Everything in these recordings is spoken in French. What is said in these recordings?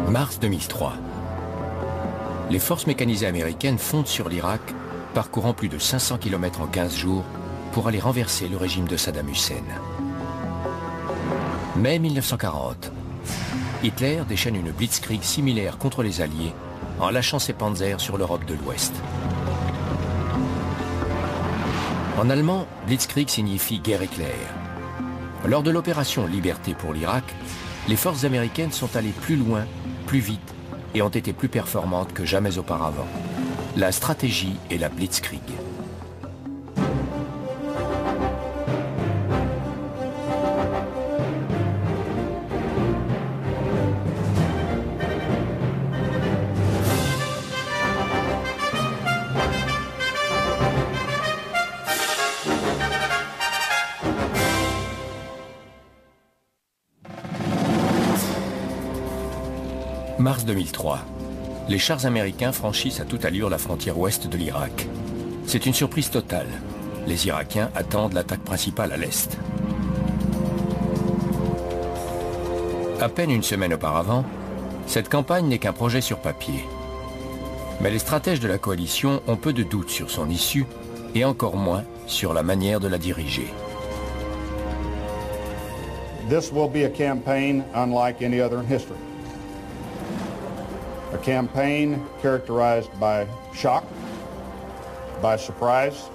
Mars 2003. Les forces mécanisées américaines fondent sur l'Irak, parcourant plus de 500 km en 15 jours pour aller renverser le régime de Saddam Hussein. Mai 1940. Hitler déchaîne une blitzkrieg similaire contre les Alliés en lâchant ses panzers sur l'Europe de l'Ouest. En allemand, blitzkrieg signifie guerre éclair. Lors de l'opération Liberté pour l'Irak, les forces américaines sont allées plus loin, plus vite et ont été plus performantes que jamais auparavant. La stratégie est la blitzkrieg. Mars 2003. Les chars américains franchissent à toute allure la frontière ouest de l'Irak. C'est une surprise totale. Les Irakiens attendent l'attaque principale à l'est. À peine une semaine auparavant, cette campagne n'est qu'un projet sur papier. Mais les stratèges de la coalition ont peu de doutes sur son issue et encore moins sur la manière de la diriger. This will be a campaign unlike any other in history. A campaign characterized by shock, by surprise,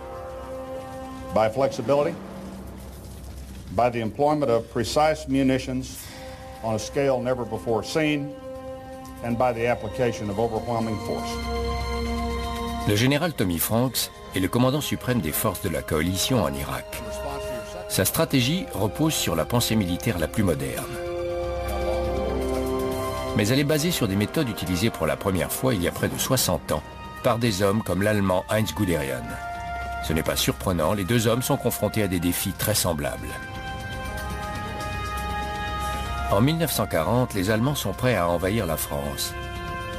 by flexibility, by the employment of precise munitions on a scale never before seen, and by the application of overwhelming force. Le général Tommy Franks est le commandant suprême des forces de la coalition en Irak. Sa stratégie repose sur la pensée militaire la plus moderne. Mais elle est basée sur des méthodes utilisées pour la première fois il y a près de 60 ans par des hommes comme l'Allemand Heinz Guderian. Ce n'est pas surprenant, les deux hommes sont confrontés à des défis très semblables. En 1940, les Allemands sont prêts à envahir la France.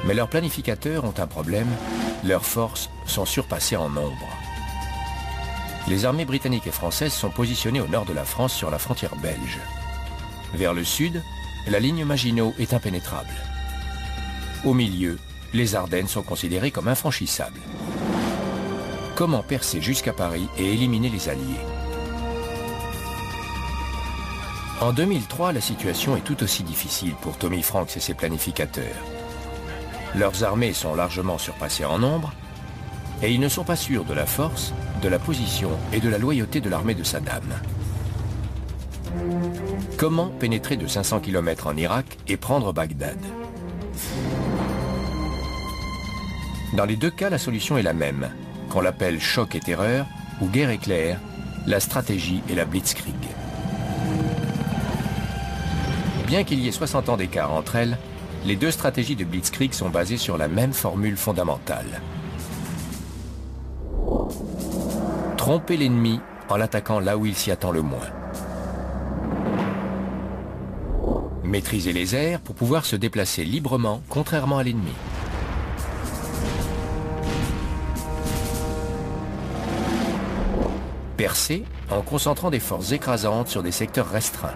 Mais leurs planificateurs ont un problème, leurs forces sont surpassées en nombre. Les armées britanniques et françaises sont positionnées au nord de la France sur la frontière belge. Vers le sud, la ligne Maginot est impénétrable. Au milieu, les Ardennes sont considérées comme infranchissables. Comment percer jusqu'à Paris et éliminer les Alliés? En 2003, la situation est tout aussi difficile pour Tommy Franks et ses planificateurs. Leurs armées sont largement surpassées en nombre et ils ne sont pas sûrs de la force, de la position et de la loyauté de l'armée de Saddam. Comment pénétrer de 500 km en Irak et prendre Bagdad? Dans les deux cas, la solution est la même. Qu'on l'appelle choc et terreur ou guerre éclair, la stratégie est la blitzkrieg. Bien qu'il y ait 60 ans d'écart entre elles, les deux stratégies de blitzkrieg sont basées sur la même formule fondamentale. Tromper l'ennemi en l'attaquant là où il s'y attend le moins. Maîtriser les airs pour pouvoir se déplacer librement, contrairement à l'ennemi. Percer en concentrant des forces écrasantes sur des secteurs restreints.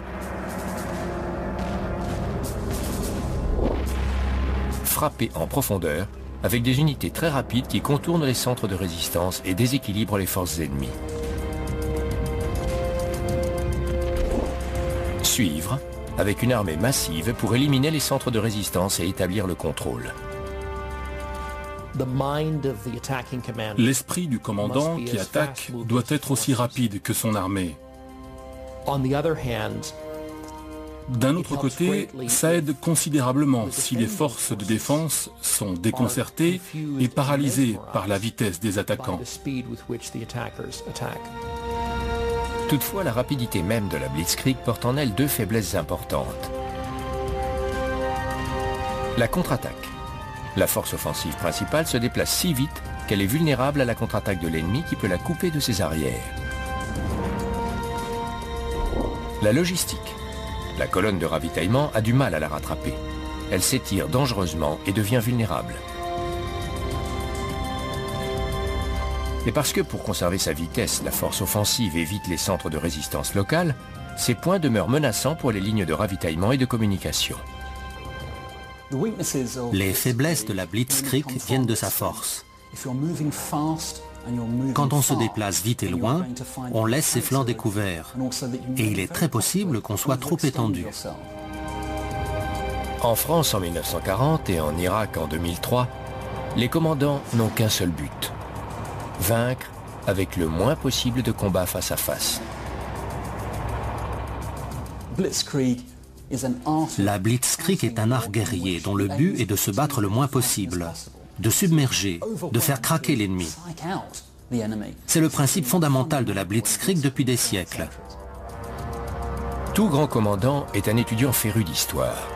Frapper en profondeur avec des unités très rapides qui contournent les centres de résistance et déséquilibrent les forces ennemies. Suivre avec une armée massive pour éliminer les centres de résistance et établir le contrôle. L'esprit du commandant qui attaque doit être aussi rapide que son armée. D'un autre côté, ça aide considérablement si les forces de défense sont déconcertées et paralysées par la vitesse des attaquants. Toutefois, la rapidité même de la blitzkrieg porte en elle deux faiblesses importantes. La contre-attaque. La force offensive principale se déplace si vite qu'elle est vulnérable à la contre-attaque de l'ennemi qui peut la couper de ses arrières. La logistique. La colonne de ravitaillement a du mal à la rattraper. Elle s'étire dangereusement et devient vulnérable. Et parce que pour conserver sa vitesse, la force offensive évite les centres de résistance locales, ces points demeurent menaçants pour les lignes de ravitaillement et de communication. Les faiblesses de la Blitzkrieg viennent de sa force. Quand on se déplace vite et loin, on laisse ses flancs découverts. Et il est très possible qu'on soit trop étendu. En France en 1940 et en Irak en 2003, les commandants n'ont qu'un seul but: vaincre avec le moins possible de combats face à face. La Blitzkrieg est un art guerrier dont le but est de se battre le moins possible, de submerger, de faire craquer l'ennemi. C'est le principe fondamental de la Blitzkrieg depuis des siècles. Tout grand commandant est un étudiant féru d'histoire.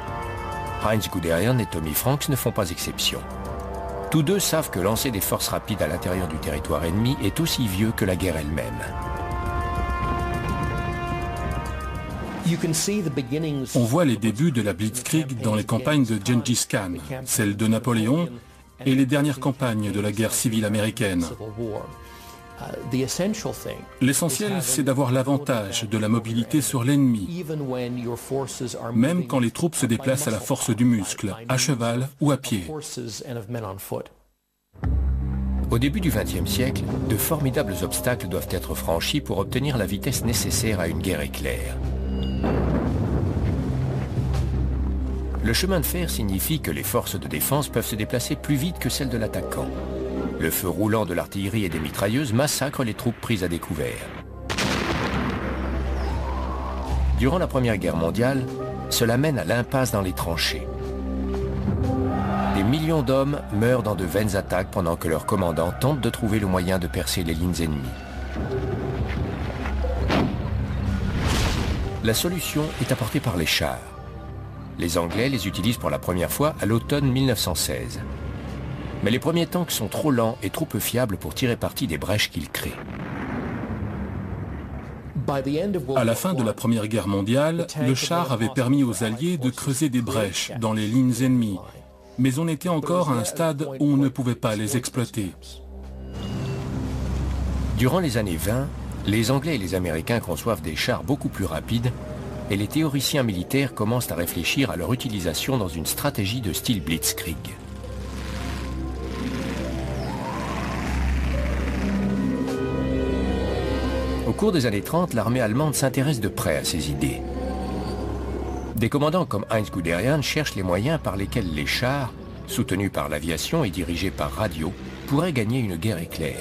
Heinz Guderian et Tommy Franks ne font pas exception. Tous deux savent que lancer des forces rapides à l'intérieur du territoire ennemi est aussi vieux que la guerre elle-même. On voit les débuts de la Blitzkrieg dans les campagnes de Gengis Khan, celles de Napoléon et les dernières campagnes de la guerre civile américaine. L'essentiel, c'est d'avoir l'avantage de la mobilité sur l'ennemi, même quand les troupes se déplacent à la force du muscle, à cheval ou à pied. Au début du XXe siècle, de formidables obstacles doivent être franchis pour obtenir la vitesse nécessaire à une guerre éclair. Le chemin de fer signifie que les forces de défense peuvent se déplacer plus vite que celles de l'attaquant. Le feu roulant de l'artillerie et des mitrailleuses massacre les troupes prises à découvert. Durant la Première Guerre mondiale, cela mène à l'impasse dans les tranchées. Des millions d'hommes meurent dans de vaines attaques pendant que leurs commandants tentent de trouver le moyen de percer les lignes ennemies. La solution est apportée par les chars. Les Anglais les utilisent pour la première fois à l'automne 1916. Mais les premiers tanks sont trop lents et trop peu fiables pour tirer parti des brèches qu'ils créent. À la fin de la Première Guerre mondiale, le char avait permis aux Alliés de creuser des brèches dans les lignes ennemies. Mais on était encore à un stade où on ne pouvait pas les exploiter. Durant les années 20, les Anglais et les Américains conçoivent des chars beaucoup plus rapides et les théoriciens militaires commencent à réfléchir à leur utilisation dans une stratégie de style Blitzkrieg. Au cours des années 30, l'armée allemande s'intéresse de près à ces idées. Des commandants comme Heinz Guderian cherchent les moyens par lesquels les chars, soutenus par l'aviation et dirigés par radio, pourraient gagner une guerre éclair.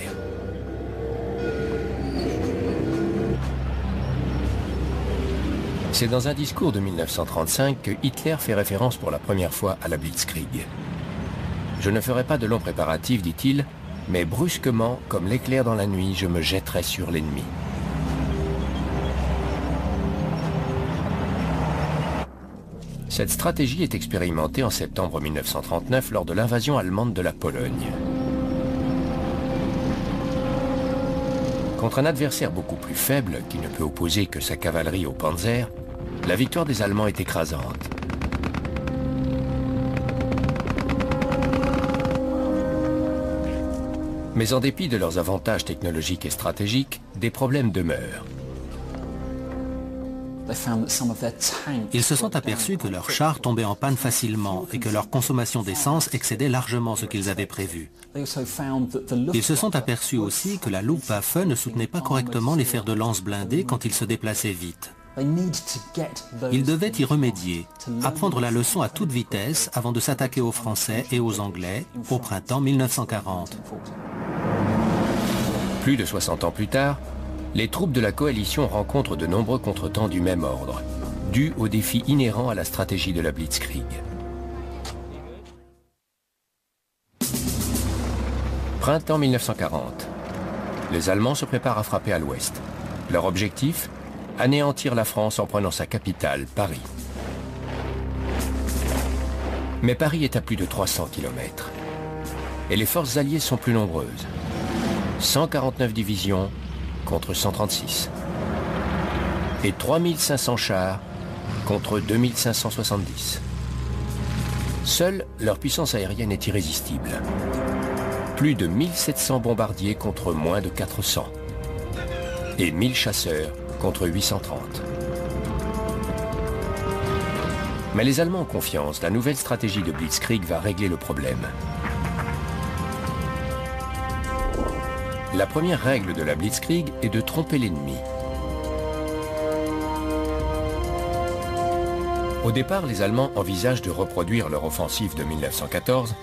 C'est dans un discours de 1935 que Hitler fait référence pour la première fois à la Blitzkrieg. « Je ne ferai pas de longs préparatifs, dit-il, mais brusquement, comme l'éclair dans la nuit, je me jetterai sur l'ennemi. » Cette stratégie est expérimentée en septembre 1939 lors de l'invasion allemande de la Pologne. Contre un adversaire beaucoup plus faible, qui ne peut opposer que sa cavalerie au Panzer, la victoire des Allemands est écrasante. Mais en dépit de leurs avantages technologiques et stratégiques, des problèmes demeurent. Ils se sont aperçus que leurs chars tombaient en panne facilement et que leur consommation d'essence excédait largement ce qu'ils avaient prévu. Ils se sont aperçus aussi que la loupe à feu ne soutenait pas correctement les fers de lance blindés quand ils se déplaçaient vite. Ils devaient y remédier, apprendre la leçon à toute vitesse avant de s'attaquer aux Français et aux Anglais au printemps 1940. Plus de 60 ans plus tard, les troupes de la coalition rencontrent de nombreux contretemps du même ordre, dus aux défis inhérents à la stratégie de la Blitzkrieg. Printemps 1940. Les Allemands se préparent à frapper à l'ouest. Leur objectif ? Anéantir la France en prenant sa capitale, Paris. Mais Paris est à plus de 300 km. Et les forces alliées sont plus nombreuses. 149 divisions contre 136. Et 3500 chars contre 2570. Seule leur puissance aérienne est irrésistible. Plus de 1700 bombardiers contre moins de 400. Et 1000 chasseurs contre 830. Mais les Allemands ont confiance, la nouvelle stratégie de Blitzkrieg va régler le problème. La première règle de la Blitzkrieg est de tromper l'ennemi. Au départ, les Allemands envisagent de reproduire leur offensive de 1914,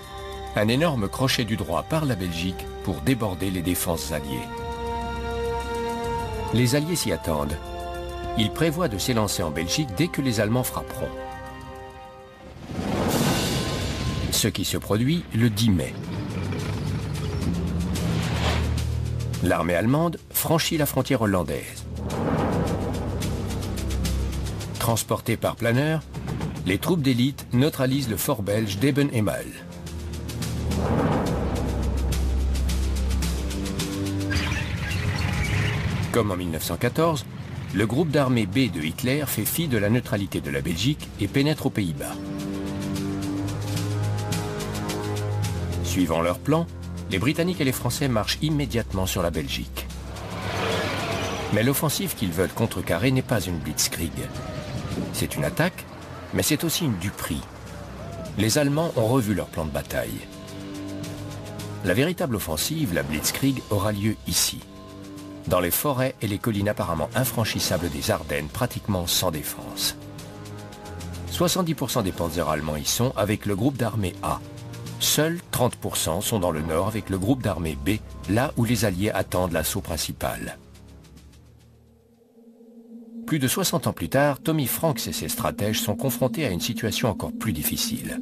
un énorme crochet du droit par la Belgique pour déborder les défenses alliées. Les Alliés s'y attendent. Ils prévoient de s'élancer en Belgique dès que les Allemands frapperont. Ce qui se produit le 10 mai. L'armée allemande franchit la frontière hollandaise. Transportées par planeur, les troupes d'élite neutralisent le fort belge d'Eben-Emael. Comme en 1914, le groupe d'armée B de Hitler fait fi de la neutralité de la Belgique et pénètre aux Pays-Bas. Suivant leur plan, les Britanniques et les Français marchent immédiatement sur la Belgique. Mais l'offensive qu'ils veulent contrecarrer n'est pas une blitzkrieg. C'est une attaque, mais c'est aussi une duperie. Les Allemands ont revu leur plan de bataille. La véritable offensive, la blitzkrieg, aura lieu ici, dans les forêts et les collines apparemment infranchissables des Ardennes, pratiquement sans défense. 70% des panzers allemands y sont avec le groupe d'armée A. Seuls 30% sont dans le nord avec le groupe d'armée B, là où les Alliés attendent l'assaut principal. Plus de 60 ans plus tard, Tommy Franks et ses stratèges sont confrontés à une situation encore plus difficile.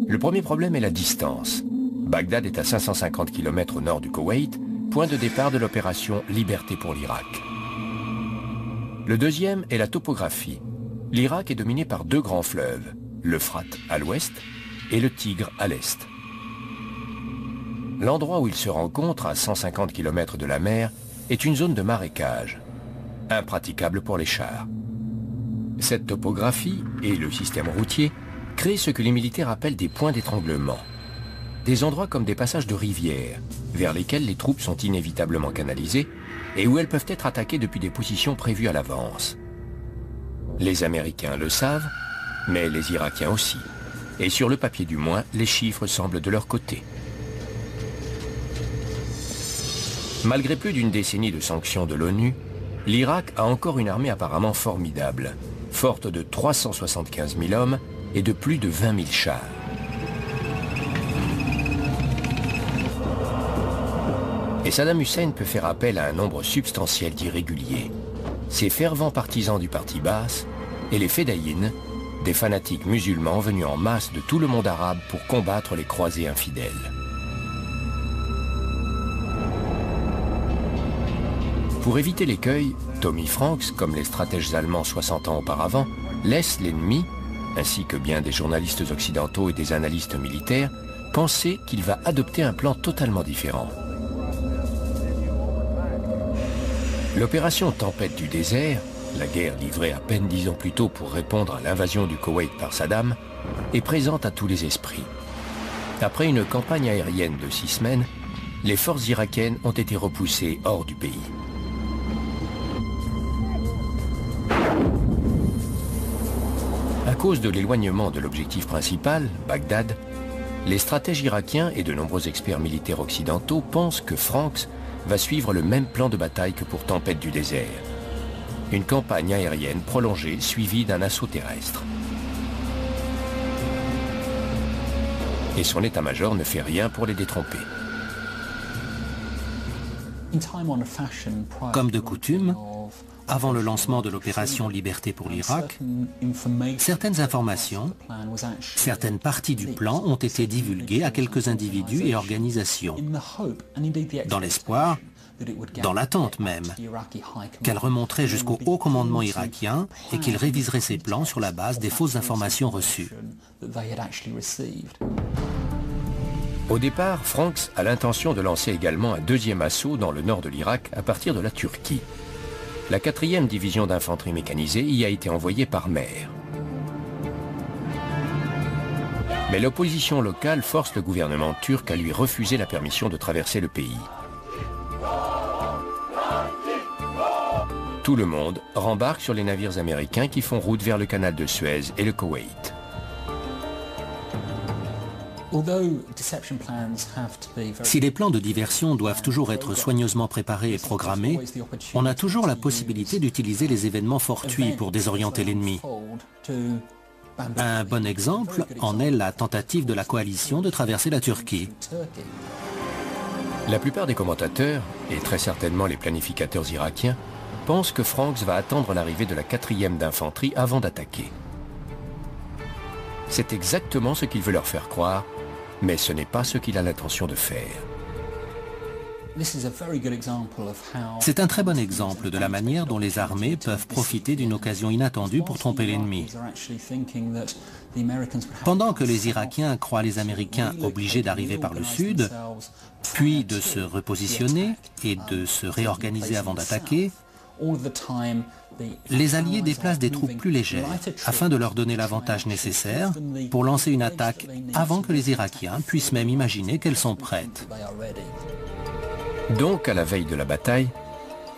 Le premier problème est la distance. Bagdad est à 550 km au nord du Koweït, point de départ de l'opération Liberté pour l'Irak. Le deuxième est la topographie. L'Irak est dominé par deux grands fleuves, l'Euphrate à l'ouest et le Tigre à l'est. L'endroit où ils se rencontrent, à 150 km de la mer, est une zone de marécage, impraticable pour les chars. Cette topographie et le système routier créent ce que les militaires appellent des points d'étranglement. Des endroits comme des passages de rivières, vers lesquels les troupes sont inévitablement canalisées et où elles peuvent être attaquées depuis des positions prévues à l'avance. Les Américains le savent, mais les Irakiens aussi. Et sur le papier du moins, les chiffres semblent de leur côté. Malgré plus d'une décennie de sanctions de l'ONU, l'Irak a encore une armée apparemment formidable, forte de 375 000 hommes et de plus de 20 000 chars. Et Saddam Hussein peut faire appel à un nombre substantiel d'irréguliers, ses fervents partisans du parti Baas et les Fédayines, des fanatiques musulmans venus en masse de tout le monde arabe pour combattre les croisés infidèles. Pour éviter l'écueil, Tommy Franks, comme les stratèges allemands 60 ans auparavant, laisse l'ennemi, ainsi que bien des journalistes occidentaux et des analystes militaires, penser qu'il va adopter un plan totalement différent. L'opération Tempête du désert, la guerre livrée à peine 10 ans plus tôt pour répondre à l'invasion du Koweït par Saddam, est présente à tous les esprits. Après une campagne aérienne de 6 semaines, les forces irakiennes ont été repoussées hors du pays. À cause de l'éloignement de l'objectif principal, Bagdad, les stratèges irakiens et de nombreux experts militaires occidentaux pensent que Franks va suivre le même plan de bataille que pour Tempête du désert. Une campagne aérienne prolongée suivie d'un assaut terrestre. Et son état-major ne fait rien pour les détromper. Comme de coutume, avant le lancement de l'opération Liberté pour l'Irak, certaines informations, certaines parties du plan ont été divulguées à quelques individus et organisations, dans l'espoir, dans l'attente même, qu'elles remonteraient jusqu'au haut commandement irakien et qu'il réviserait ses plans sur la base des fausses informations reçues. Au départ, Franks a l'intention de lancer également un deuxième assaut dans le nord de l'Irak à partir de la Turquie. La 4e division d'infanterie mécanisée y a été envoyée par mer. Mais l'opposition locale force le gouvernement turc à lui refuser la permission de traverser le pays. Tout le monde rembarque sur les navires américains qui font route vers le canal de Suez et le Koweït. Si les plans de diversion doivent toujours être soigneusement préparés et programmés, on a toujours la possibilité d'utiliser les événements fortuits pour désorienter l'ennemi. Un bon exemple en est la tentative de la coalition de traverser la Turquie. La plupart des commentateurs, et très certainement les planificateurs irakiens, pensent que Franks va attendre l'arrivée de la 4e d'infanterie avant d'attaquer. C'est exactement ce qu'il veut leur faire croire, mais ce n'est pas ce qu'il a l'intention de faire. C'est un très bon exemple de la manière dont les armées peuvent profiter d'une occasion inattendue pour tromper l'ennemi. Pendant que les Irakiens croient les Américains obligés d'arriver par le sud, puis de se repositionner et de se réorganiser avant d'attaquer, les Alliés déplacent des troupes plus légères afin de leur donner l'avantage nécessaire pour lancer une attaque avant que les Irakiens puissent même imaginer qu'elles sont prêtes. Donc, à la veille de la bataille,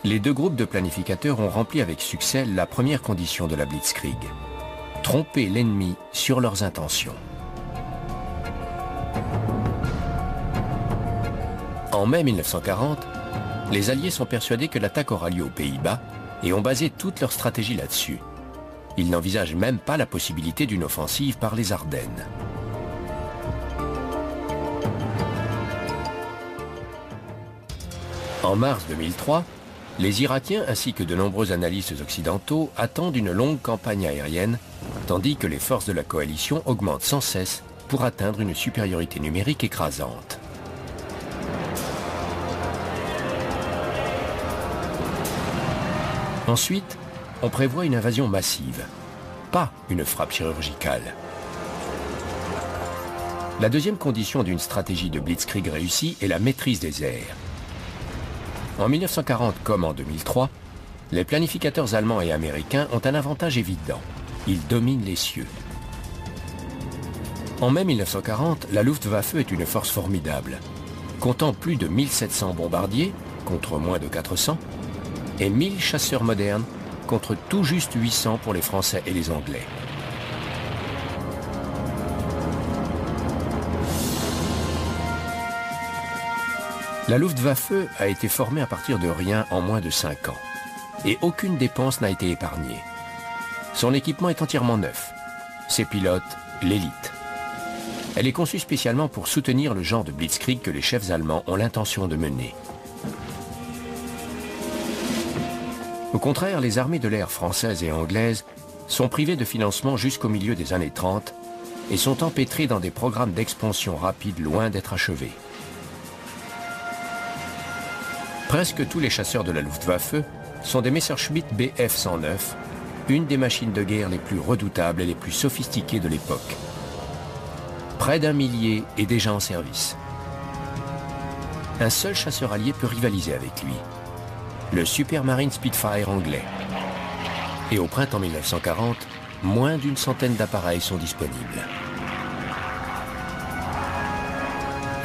les deux groupes de planificateurs ont rempli avec succès la première condition de la Blitzkrieg: tromper l'ennemi sur leurs intentions. En mai 1940, les Alliés sont persuadés que l'attaque aura lieu aux Pays-Bas et ont basé toute leur stratégie là-dessus. Ils n'envisagent même pas la possibilité d'une offensive par les Ardennes. En mars 2003, les Irakiens ainsi que de nombreux analystes occidentaux attendent une longue campagne aérienne, tandis que les forces de la coalition augmentent sans cesse pour atteindre une supériorité numérique écrasante. Ensuite, on prévoit une invasion massive, pas une frappe chirurgicale. La deuxième condition d'une stratégie de Blitzkrieg réussie est la maîtrise des airs. En 1940 comme en 2003, les planificateurs allemands et américains ont un avantage évident. Ils dominent les cieux. En mai 1940, la Luftwaffe est une force formidable, comptant plus de 1700 bombardiers contre moins de 400 et 1000 chasseurs modernes contre tout juste 800 pour les Français et les Anglais. La Luftwaffe a été formée à partir de rien en moins de 5 ans. Et aucune dépense n'a été épargnée. Son équipement est entièrement neuf. Ses pilotes, l'élite. Elle est conçue spécialement pour soutenir le genre de Blitzkrieg que les chefs allemands ont l'intention de mener. Au contraire, les armées de l'air françaises et anglaises sont privées de financement jusqu'au milieu des années 30 et sont empêtrées dans des programmes d'expansion rapide loin d'être achevés. Presque tous les chasseurs de la Luftwaffe sont des Messerschmitt Bf 109, une des machines de guerre les plus redoutables et les plus sophistiquées de l'époque. Près d'1 millier est déjà en service. Un seul chasseur allié peut rivaliser avec lui, le Supermarine Spitfire anglais. Et au printemps 1940, moins d'une centaine d'appareils sont disponibles.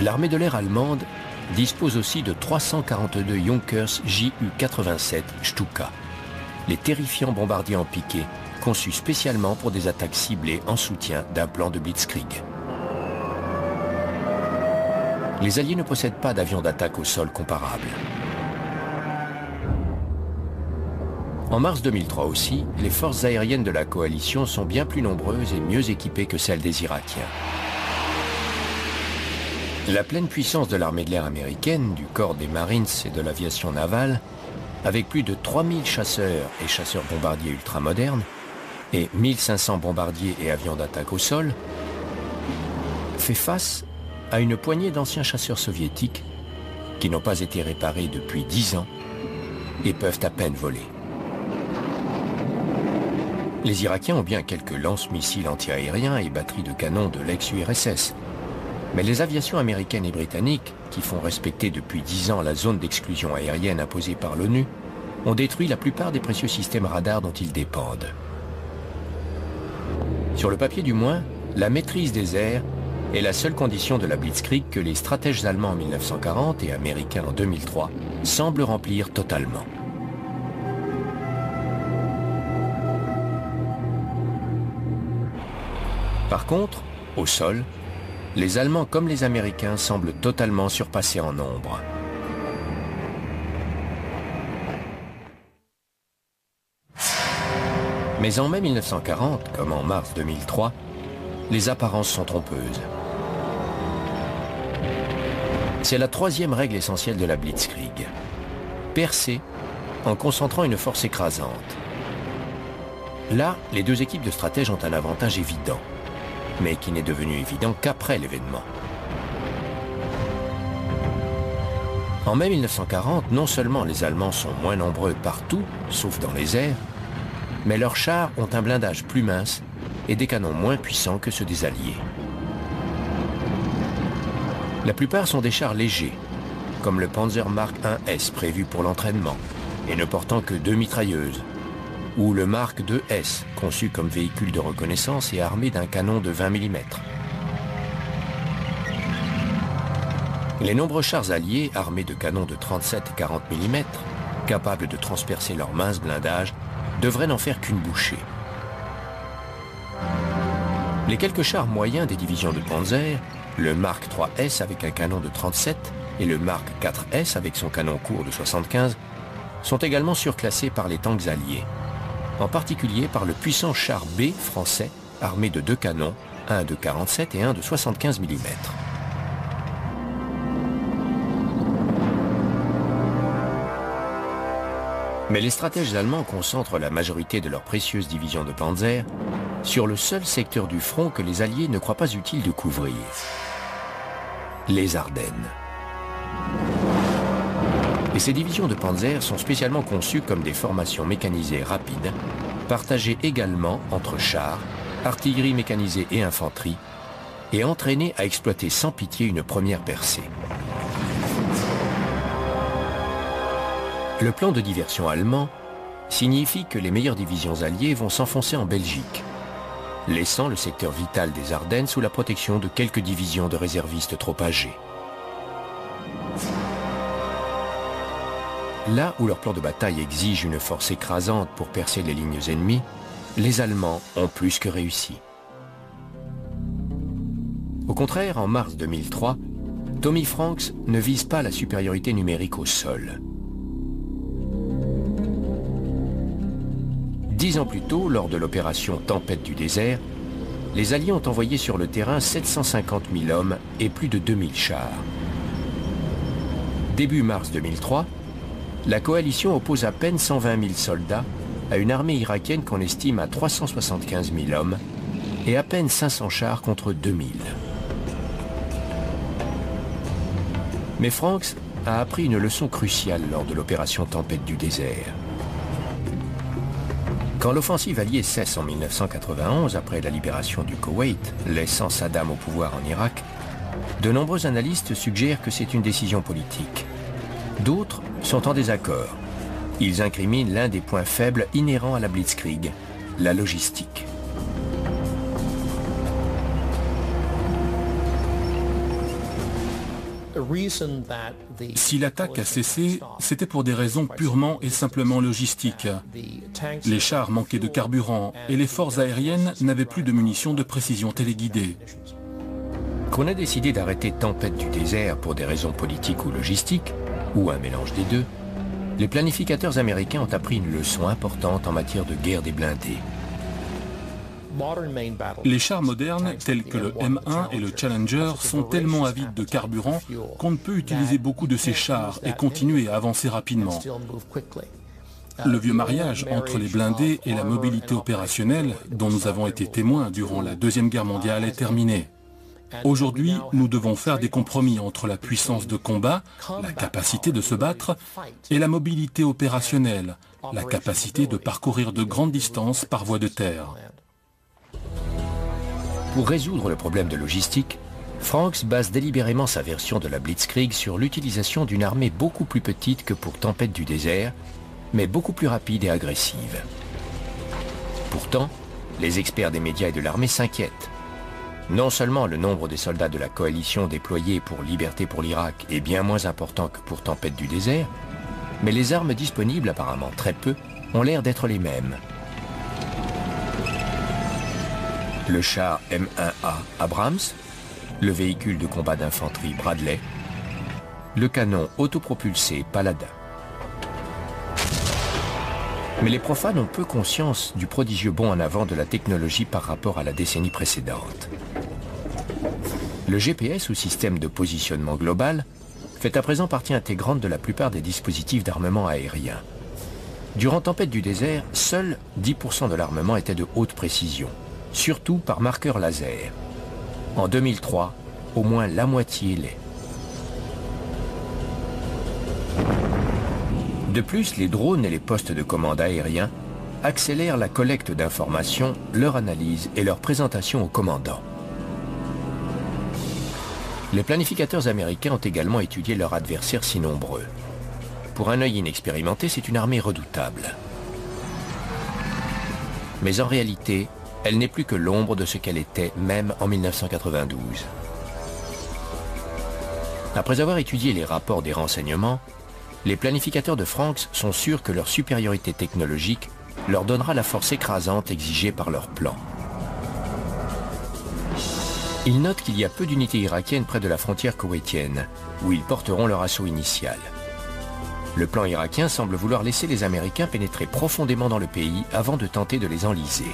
L'armée de l'air allemande dispose aussi de 342 Junkers Ju-87 Stuka, les terrifiants bombardiers en piqué conçus spécialement pour des attaques ciblées en soutien d'un plan de Blitzkrieg. Les Alliés ne possèdent pas d'avions d'attaque au sol comparables. En mars 2003 aussi, les forces aériennes de la coalition sont bien plus nombreuses et mieux équipées que celles des Irakiens. La pleine puissance de l'armée de l'air américaine, du corps des Marines et de l'aviation navale, avec plus de 3000 chasseurs et chasseurs bombardiers ultramodernes et 1500 bombardiers et avions d'attaque au sol, fait face à une poignée d'anciens chasseurs soviétiques qui n'ont pas été réparés depuis 10 ans et peuvent à peine voler. Les Irakiens ont bien quelques lance-missiles antiaériens et batteries de canons de l'ex-URSS. Mais les aviations américaines et britanniques, qui font respecter depuis 10 ans la zone d'exclusion aérienne imposée par l'ONU, ont détruit la plupart des précieux systèmes radars dont ils dépendent. Sur le papier du moins, la maîtrise des airs est la seule condition de la Blitzkrieg que les stratèges allemands en 1940 et américains en 2003 semblent remplir totalement. Par contre, au sol, les Allemands comme les Américains semblent totalement surpassés en nombre. Mais en mai 1940, comme en mars 2003, les apparences sont trompeuses. C'est la troisième règle essentielle de la Blitzkrieg. Percer en concentrant une force écrasante. Là, les deux équipes de stratèges ont un avantage évident, mais qui n'est devenu évident qu'après l'événement. En mai 1940, non seulement les Allemands sont moins nombreux partout, sauf dans les airs, mais leurs chars ont un blindage plus mince et des canons moins puissants que ceux des Alliés. La plupart sont des chars légers, comme le Panzer Mark IS prévu pour l'entraînement, et ne portant que 2 mitrailleuses, ou le Mark IIS, conçu comme véhicule de reconnaissance et armé d'un canon de 20 mm. Les nombreux chars alliés, armés de canons de 37 et 40 mm, capables de transpercer leur mince blindage, devraient n'en faire qu'une bouchée. Les quelques chars moyens des divisions de Panzer, le Mark IIIS avec un canon de 37 et le Mark IVS avec son canon court de 75, sont également surclassés par les tanks alliés, en particulier par le puissant char B français armé de 2 canons, un de 47 et un de 75 mm. Mais les stratèges allemands concentrent la majorité de leurs précieuses divisions de Panzer sur le seul secteur du front que les Alliés ne croient pas utile de couvrir, les Ardennes. Et ces divisions de Panzer sont spécialement conçues comme des formations mécanisées rapides, partagées également entre chars, artillerie mécanisée et infanterie, et entraînées à exploiter sans pitié une première percée. Le plan de diversion allemand signifie que les meilleures divisions alliées vont s'enfoncer en Belgique, laissant le secteur vital des Ardennes sous la protection de quelques divisions de réservistes trop âgés. Là où leur plan de bataille exige une force écrasante pour percer les lignes ennemies, les Allemands ont plus que réussi. Au contraire, en mars 2003, Tommy Franks ne vise pas la supériorité numérique au sol. 10 ans plus tôt, lors de l'opération Tempête du désert, les Alliés ont envoyé sur le terrain 750 000 hommes et plus de 2000 chars. Début mars 2003, la coalition oppose à peine 120 000 soldats à une armée irakienne qu'on estime à 375 000 hommes et à peine 500 chars contre 2000. Mais Franks a appris une leçon cruciale lors de l'opération Tempête du désert. Quand l'offensive alliée cesse en 1991, après la libération du Koweït, laissant Saddam au pouvoir en Irak, de nombreux analystes suggèrent que c'est une décision politique. D'autres sont en désaccord. Ils incriminent l'un des points faibles inhérents à la Blitzkrieg, la logistique. Si l'attaque a cessé, c'était pour des raisons purement et simplement logistiques. Les chars manquaient de carburant et les forces aériennes n'avaient plus de munitions de précision téléguidée. Qu'on a décidé d'arrêter Tempête du désert pour des raisons politiques ou logistiques, ou un mélange des deux, les planificateurs américains ont appris une leçon importante en matière de guerre des blindés. Les chars modernes, tels que le M1 et le Challenger, sont tellement avides de carburant qu'on ne peut utiliser beaucoup de ces chars et continuer à avancer rapidement. Le vieux mariage entre les blindés et la mobilité opérationnelle, dont nous avons été témoins durant la Deuxième Guerre mondiale, est terminé. Aujourd'hui, nous devons faire des compromis entre la puissance de combat, la capacité de se battre, et la mobilité opérationnelle, la capacité de parcourir de grandes distances par voie de terre. Pour résoudre le problème de logistique, Franks base délibérément sa version de la Blitzkrieg sur l'utilisation d'une armée beaucoup plus petite que pour Tempête du désert, mais beaucoup plus rapide et agressive. Pourtant, les experts des médias et de l'armée s'inquiètent. Non seulement le nombre des soldats de la coalition déployés pour Liberté pour l'Irak est bien moins important que pour Tempête du désert, mais les armes disponibles, apparemment très peu, ont l'air d'être les mêmes. le char M1A Abrams, le véhicule de combat d'infanterie Bradley, le canon autopropulsé Paladin. Mais les profanes ont peu conscience du prodigieux bond en avant de la technologie par rapport à la décennie précédente. Le GPS, ou système de positionnement global, fait à présent partie intégrante de la plupart des dispositifs d'armement aérien. Durant Tempête du désert, seuls 10% de l'armement était de haute précision, surtout par marqueur laser. En 2003, au moins la moitié l'est. De plus, les drones et les postes de commande aériens accélèrent la collecte d'informations, leur analyse et leur présentation au commandant. Les planificateurs américains ont également étudié leurs adversaires si nombreux. Pour un œil inexpérimenté, c'est une armée redoutable. Mais en réalité, elle n'est plus que l'ombre de ce qu'elle était même en 1992. Après avoir étudié les rapports des renseignements, les planificateurs de Franks sont sûrs que leur supériorité technologique leur donnera la force écrasante exigée par leur plan. Ils notent qu'il y a peu d'unités irakiennes près de la frontière koweïtienne, où ils porteront leur assaut initial. Le plan irakien semble vouloir laisser les Américains pénétrer profondément dans le pays avant de tenter de les enliser.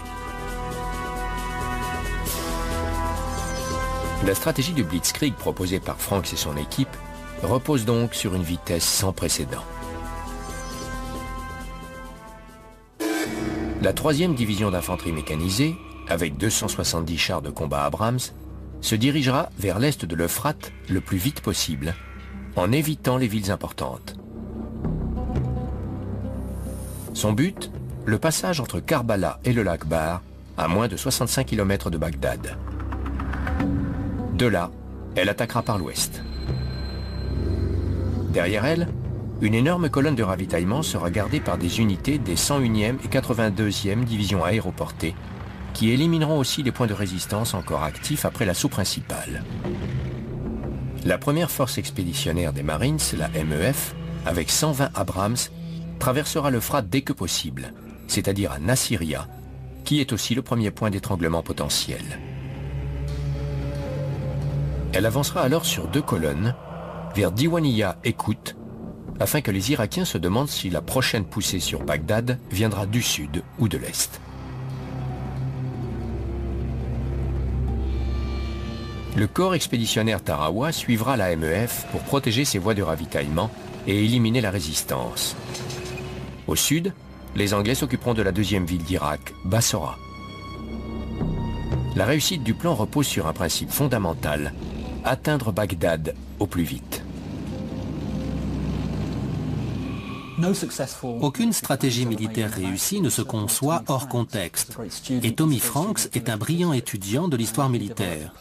La stratégie de Blitzkrieg proposée par Franks et son équipe repose donc sur une vitesse sans précédent. La 3e division d'infanterie mécanisée, avec 270 chars de combat Abrams, se dirigera vers l'est de l'Euphrate le plus vite possible, en évitant les villes importantes. Son but, le passage entre Karbala et le lac Bar, à moins de 65 km de Bagdad. De là, elle attaquera par l'ouest. Derrière elle, une énorme colonne de ravitaillement sera gardée par des unités des 101e et 82e divisions aéroportées, qui élimineront aussi les points de résistance encore actifs après l'assaut principal. La première force expéditionnaire des Marines, la MEF, avec 120 Abrams, traversera l'Euphrate dès que possible, c'est-à-dire à Nasiriyah, qui est aussi le premier point d'étranglement potentiel. Elle avancera alors sur 2 colonnes, vers Diwaniyah et Kout, afin que les Irakiens se demandent si la prochaine poussée sur Bagdad viendra du sud ou de l'est. Le corps expéditionnaire Tarawa suivra la MEF pour protéger ses voies de ravitaillement et éliminer la résistance. Au sud, les Anglais s'occuperont de la 2e ville d'Irak, Bassora. La réussite du plan repose sur un principe fondamental, atteindre Bagdad au plus vite. Aucune stratégie militaire réussie ne se conçoit hors contexte. Et Tommy Franks est un brillant étudiant de l'histoire militaire.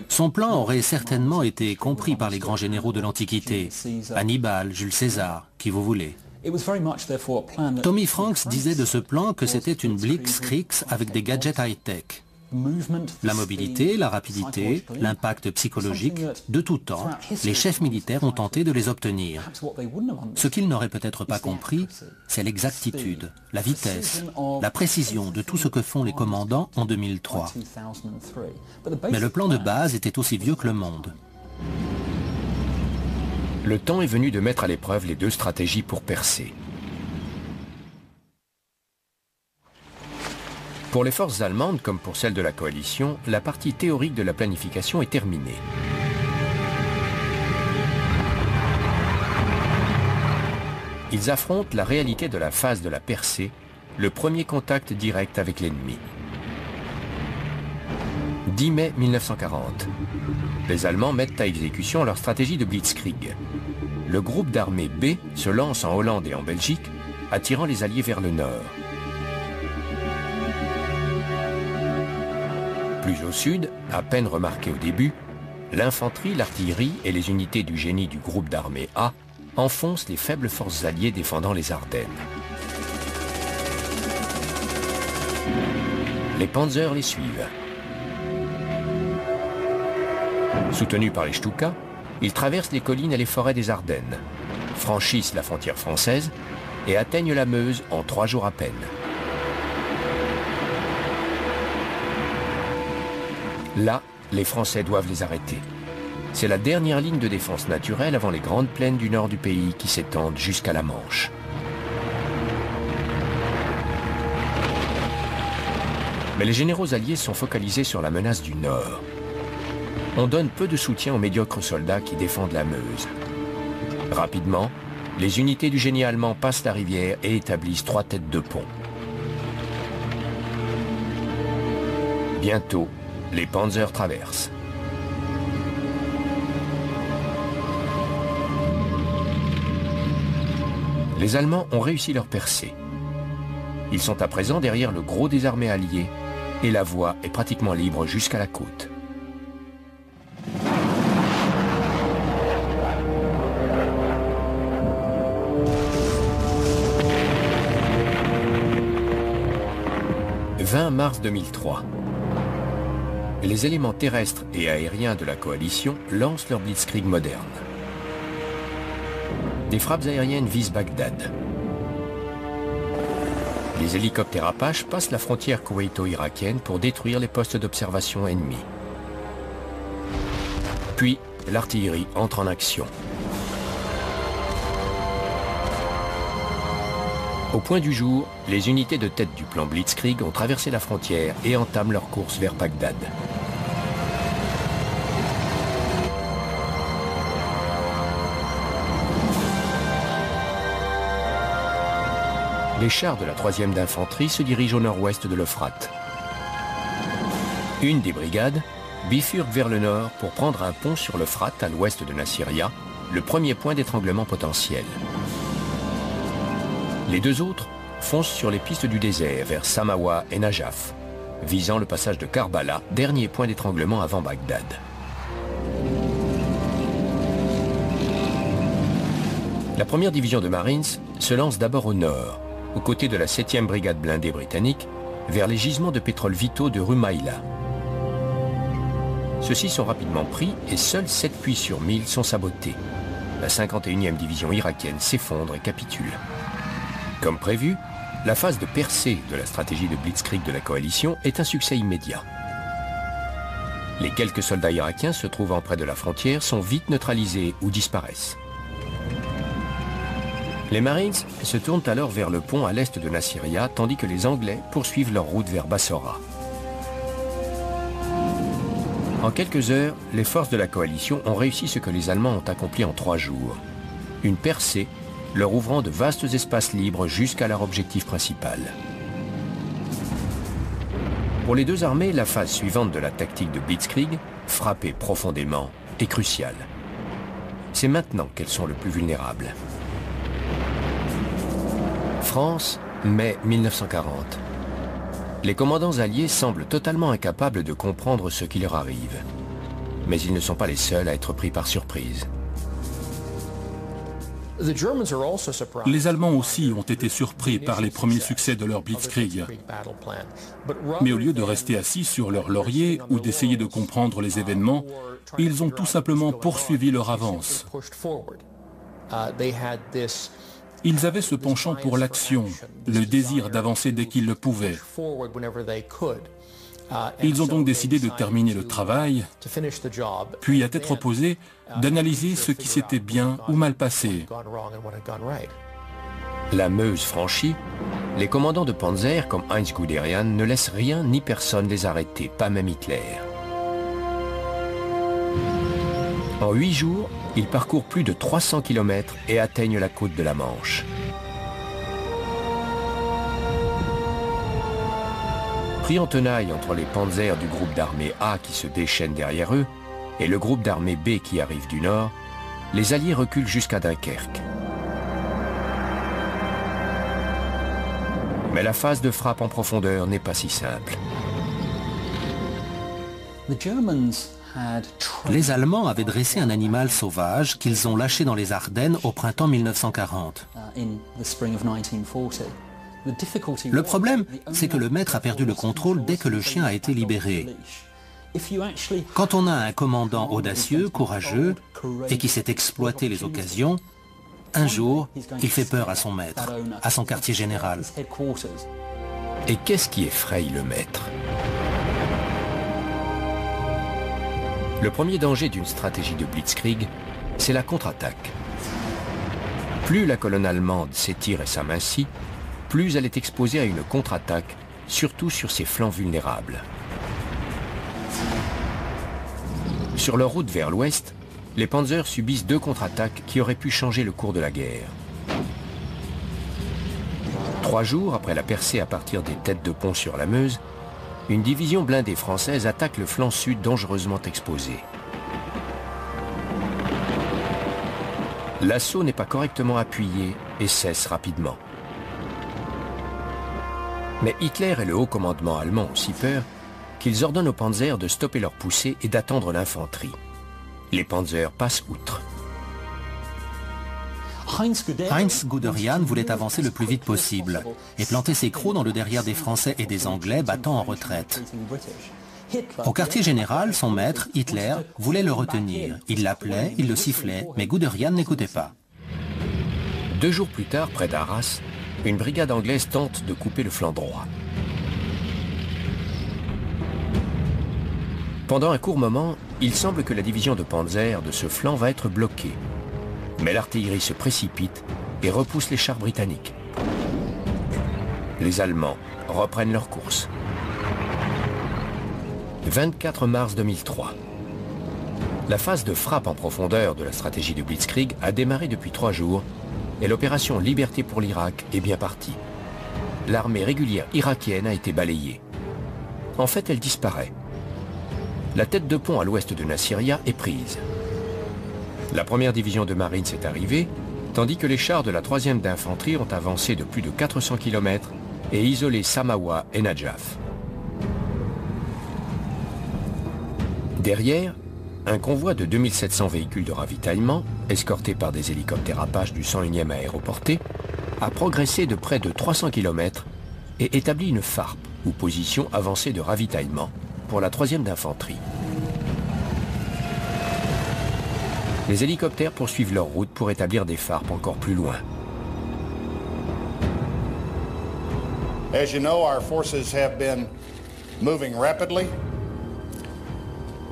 Son plan aurait certainement été compris par les grands généraux de l'Antiquité, Hannibal, Jules César, qui vous voulez. Tommy Franks disait de ce plan que c'était une blitzkrieg avec des gadgets high-tech. La mobilité, la rapidité, l'impact psychologique, de tout temps, les chefs militaires ont tenté de les obtenir. Ce qu'ils n'auraient peut-être pas compris, c'est l'exactitude, la vitesse, la précision de tout ce que font les commandants en 2003. Mais le plan de base était aussi vieux que le monde. Le temps est venu de mettre à l'épreuve les 2 stratégies pour percer. Pour les forces allemandes, comme pour celles de la coalition, la partie théorique de la planification est terminée. Ils affrontent la réalité de la phase de la percée, le premier contact direct avec l'ennemi. 10 mai 1940. Les Allemands mettent à exécution leur stratégie de Blitzkrieg. Le groupe d'armée B se lance en Hollande et en Belgique, attirant les Alliés vers le nord. Plus au sud, à peine remarqué au début, l'infanterie, l'artillerie et les unités du génie du groupe d'armée A enfoncent les faibles forces alliées défendant les Ardennes. Les Panzers les suivent. Soutenus par les Stuka, ils traversent les collines et les forêts des Ardennes, franchissent la frontière française et atteignent la Meuse en 3 jours à peine. Là, les Français doivent les arrêter. C'est la dernière ligne de défense naturelle avant les grandes plaines du nord du pays qui s'étendent jusqu'à la Manche. Mais les généraux alliés sont focalisés sur la menace du nord. On donne peu de soutien aux médiocres soldats qui défendent la Meuse. Rapidement, les unités du génie allemand passent la rivière et établissent 3 têtes de pont. Bientôt, les panzers traversent. Les Allemands ont réussi leur percée. Ils sont à présent derrière le gros des armées alliées et la voie est pratiquement libre jusqu'à la côte. « 20 mars 2003. Les éléments terrestres et aériens de la coalition lancent leur blitzkrieg moderne. Des frappes aériennes visent Bagdad. Les hélicoptères Apache passent la frontière koweïto-irakienne pour détruire les postes d'observation ennemis. Puis, l'artillerie entre en action. Au point du jour, les unités de tête du plan Blitzkrieg ont traversé la frontière et entament leur course vers Bagdad. Les chars de la 3e d'infanterie se dirigent au nord-ouest de l'Euphrate. Une des brigades bifurque vers le nord pour prendre un pont sur l'Euphrate à l'ouest de Nasiriyah, le premier point d'étranglement potentiel. Les 2 autres foncent sur les pistes du désert vers Samawa et Najaf, visant le passage de Karbala, dernier point d'étranglement avant Bagdad. La 1re division de Marines se lance d'abord au nord, aux côtés de la 7e brigade blindée britannique, vers les gisements de pétrole vitaux de Rumaïla. Ceux-ci sont rapidement pris et seuls 7 puits sur 1000 sont sabotés. La 51e division irakienne s'effondre et capitule. Comme prévu, la phase de percée de la stratégie de Blitzkrieg de la coalition est un succès immédiat. Les quelques soldats irakiens se trouvant près de la frontière sont vite neutralisés ou disparaissent. Les Marines se tournent alors vers le pont à l'est de Nasiriyah, tandis que les Anglais poursuivent leur route vers Bassora. En quelques heures, les forces de la coalition ont réussi ce que les Allemands ont accompli en 3 jours. Une percée leur ouvrant de vastes espaces libres jusqu'à leur objectif principal. Pour les 2 armées, la phase suivante de la tactique de Blitzkrieg, frapper profondément, est cruciale. C'est maintenant qu'elles sont le plus vulnérables. France, mai 1940. Les commandants alliés semblent totalement incapables de comprendre ce qui leur arrive. Mais ils ne sont pas les seuls à être pris par surprise. Les Allemands aussi ont été surpris par les premiers succès de leur Blitzkrieg. Mais au lieu de rester assis sur leur laurier ou d'essayer de comprendre les événements, ils ont tout simplement poursuivi leur avance. Ils avaient ce penchant pour l'action, le désir d'avancer dès qu'ils le pouvaient. Ils ont donc décidé de terminer le travail, puis à tête reposée, d'analyser ce qui s'était bien ou mal passé. La Meuse franchie, les commandants de Panzer comme Heinz Guderian ne laissent rien ni personne les arrêter, pas même Hitler. En 8 jours, ils parcourent plus de 300 km et atteignent la côte de la Manche. Pris en tenaille entre les panzers du groupe d'armée A qui se déchaînent derrière eux et le groupe d'armée B qui arrive du nord, les Alliés reculent jusqu'à Dunkerque. Mais la phase de frappe en profondeur n'est pas si simple. Les Allemands avaient dressé un animal sauvage qu'ils ont lâché dans les Ardennes au printemps 1940. Le problème, c'est que le maître a perdu le contrôle dès que le chien a été libéré. Quand on a un commandant audacieux, courageux, et qui sait exploiter les occasions, un jour, il fait peur à son maître, à son quartier général. Et qu'est-ce qui effraie le maître? Le premier danger d'une stratégie de blitzkrieg, c'est la contre-attaque. Plus la colonne allemande s'étire et s'amincit, plus elle est exposée à une contre-attaque, surtout sur ses flancs vulnérables. Sur leur route vers l'ouest, les panzers subissent 2 contre-attaques qui auraient pu changer le cours de la guerre. 3 jours après la percée à partir des têtes de pont sur la Meuse, une division blindée française attaque le flanc sud dangereusement exposé. L'assaut n'est pas correctement appuyé et cesse rapidement. Mais Hitler et le haut commandement allemand ont si peur qu'ils ordonnent aux panzers de stopper leur poussée et d'attendre l'infanterie. Les panzers passent outre. Heinz Guderian voulait avancer le plus vite possible et planter ses crocs dans le derrière des Français et des Anglais battant en retraite. Au quartier général, son maître, Hitler, voulait le retenir. Il l'appelait, il le sifflait, mais Guderian n'écoutait pas. 2 jours plus tard, près d'Arras, une brigade anglaise tente de couper le flanc droit. Pendant un court moment, il semble que la division de Panzer de ce flanc va être bloquée. Mais l'artillerie se précipite et repousse les chars britanniques. Les Allemands reprennent leur course. 24 mars 2003. La phase de frappe en profondeur de la stratégie de Blitzkrieg a démarré depuis 3 jours et l'opération Liberté pour l'Irak est bien partie. L'armée régulière irakienne a été balayée. En fait, elle disparaît. La tête de pont à l'ouest de Nasiriyah est prise. La première division de Marines est arrivée, tandis que les chars de la 3e d'infanterie ont avancé de plus de 400 km et isolé Samawa et Najaf. Derrière, un convoi de 2700 véhicules de ravitaillement, escortés par des hélicoptères Apache du 101e aéroporté, a progressé de près de 300 km et établi une FARP, ou position avancée de ravitaillement, pour la 3e d'infanterie. Les hélicoptères poursuivent leur route pour établir des FARP encore plus loin. As you know, our forces have been moving rapidly.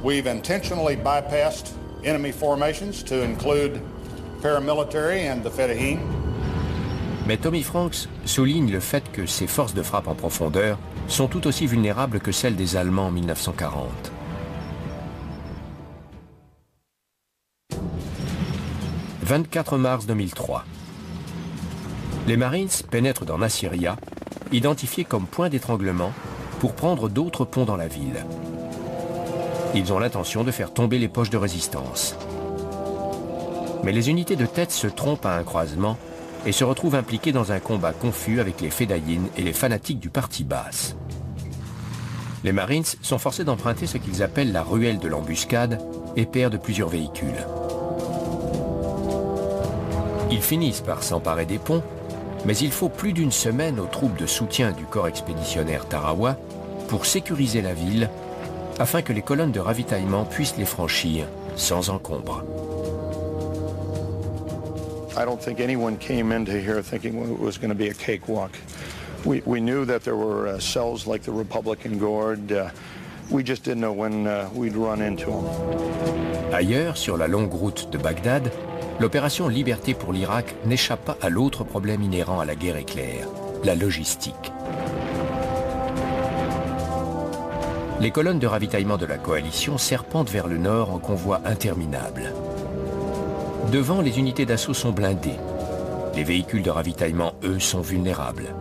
We've intentionally bypassed enemy formations to include paramilitary and the Fedayeen. Mais Tommy Franks souligne le fait que ces forces de frappe en profondeur sont tout aussi vulnérables que celles des Allemands en 1940. « 24 mars 2003. Les Marines pénètrent dans Nasiriyah, identifiés comme point d'étranglement, pour prendre d'autres ponts dans la ville. Ils ont l'intention de faire tomber les poches de résistance. Mais les unités de tête se trompent à un croisement et se retrouvent impliquées dans un combat confus avec les Fedayeen et les fanatiques du parti Baas. Les Marines sont forcés d'emprunter ce qu'ils appellent la ruelle de l'embuscade et perdent plusieurs véhicules. Ils finissent par s'emparer des ponts, mais il faut plus d'une semaine aux troupes de soutien du corps expéditionnaire Tarawa pour sécuriser la ville, afin que les colonnes de ravitaillement puissent les franchir sans encombre. I don't think anyone came into here thinking it was going to be a cakewalk. We knew that there were cells like the Republican Guard. We just didn't know when we'd run into them. Ailleurs, sur la longue route de Bagdad, l'opération Liberté pour l'Irak n'échappe pas à l'autre problème inhérent à la guerre éclair, la logistique. Les colonnes de ravitaillement de la coalition serpentent vers le nord en convoi interminable. Devant, les unités d'assaut sont blindées. Les véhicules de ravitaillement, eux, sont vulnérables.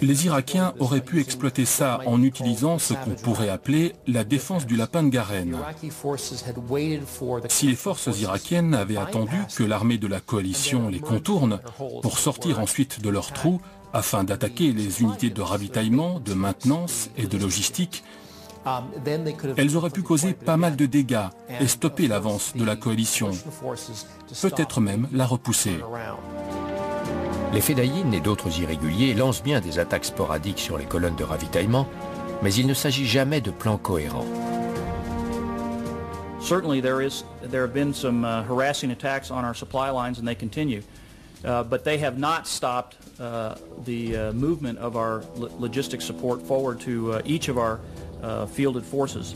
Les Irakiens auraient pu exploiter ça en utilisant ce qu'on pourrait appeler la défense du lapin de Garenne. Si les forces irakiennes avaient attendu que l'armée de la coalition les contourne pour sortir ensuite de leur trou afin d'attaquer les unités de ravitaillement, de maintenance et de logistique, elles auraient pu causer pas mal de dégâts et stopper l'avance de la coalition, peut-être même la repousser. Les Fedayeen et d'autres irréguliers lancent bien des attaques sporadiques sur les colonnes de ravitaillement, mais il ne s'agit jamais de plans cohérents. Certainly there have been some harassing attacks on our supply lines and they continue. but they have not stopped the movement of our logistic support forward to each of our fielded forces.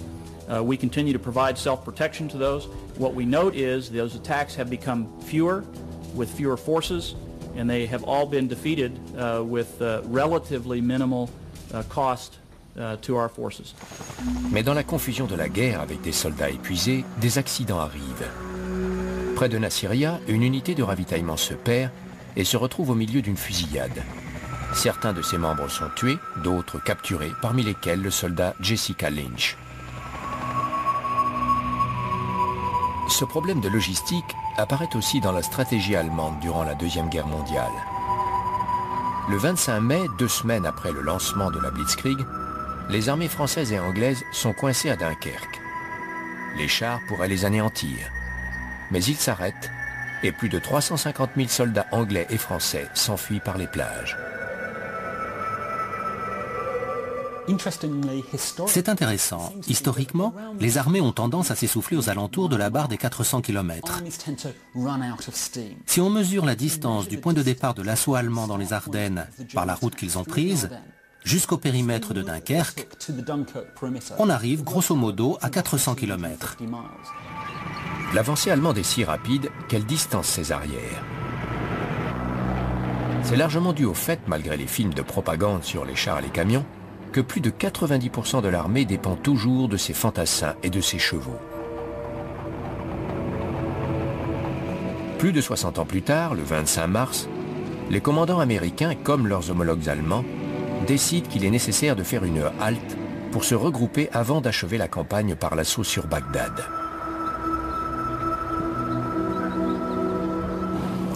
We continue to provide self-protection to those. What we note is those attacks have become fewer with fewer forces, and they have all been defeated with relatively minimal cost to our forces. Mais dans la confusion de la guerre avec des soldats épuisés, des accidents arrivent. Près de Nasiriyah, une unité de ravitaillement se perd et se retrouve au milieu d'une fusillade. Certains de ses membres sont tués, d'autres capturés, parmi lesquels le soldat Jessica Lynch. Ce problème de logistique apparaît aussi dans la stratégie allemande durant la Deuxième Guerre mondiale. Le 25 mai, 2 semaines après le lancement de la Blitzkrieg, les armées françaises et anglaises sont coincées à Dunkerque. Les chars pourraient les anéantir. Mais ils s'arrêtent et plus de 350 000 soldats anglais et français s'enfuient par les plages. C'est intéressant. Historiquement, les armées ont tendance à s'essouffler aux alentours de la barre des 400 km. Si on mesure la distance du point de départ de l'assaut allemand dans les Ardennes par la route qu'ils ont prise, jusqu'au périmètre de Dunkerque, on arrive grosso modo à 400 km. L'avancée allemande est si rapide qu'elle distance ses arrières. C'est largement dû au fait, malgré les films de propagande sur les chars et les camions, que plus de 90% de l'armée dépend toujours de ses fantassins et de ses chevaux. Plus de 60 ans plus tard, le 25 mars, les commandants américains, comme leurs homologues allemands, décident qu'il est nécessaire de faire une halte pour se regrouper avant d'achever la campagne par l'assaut sur Bagdad.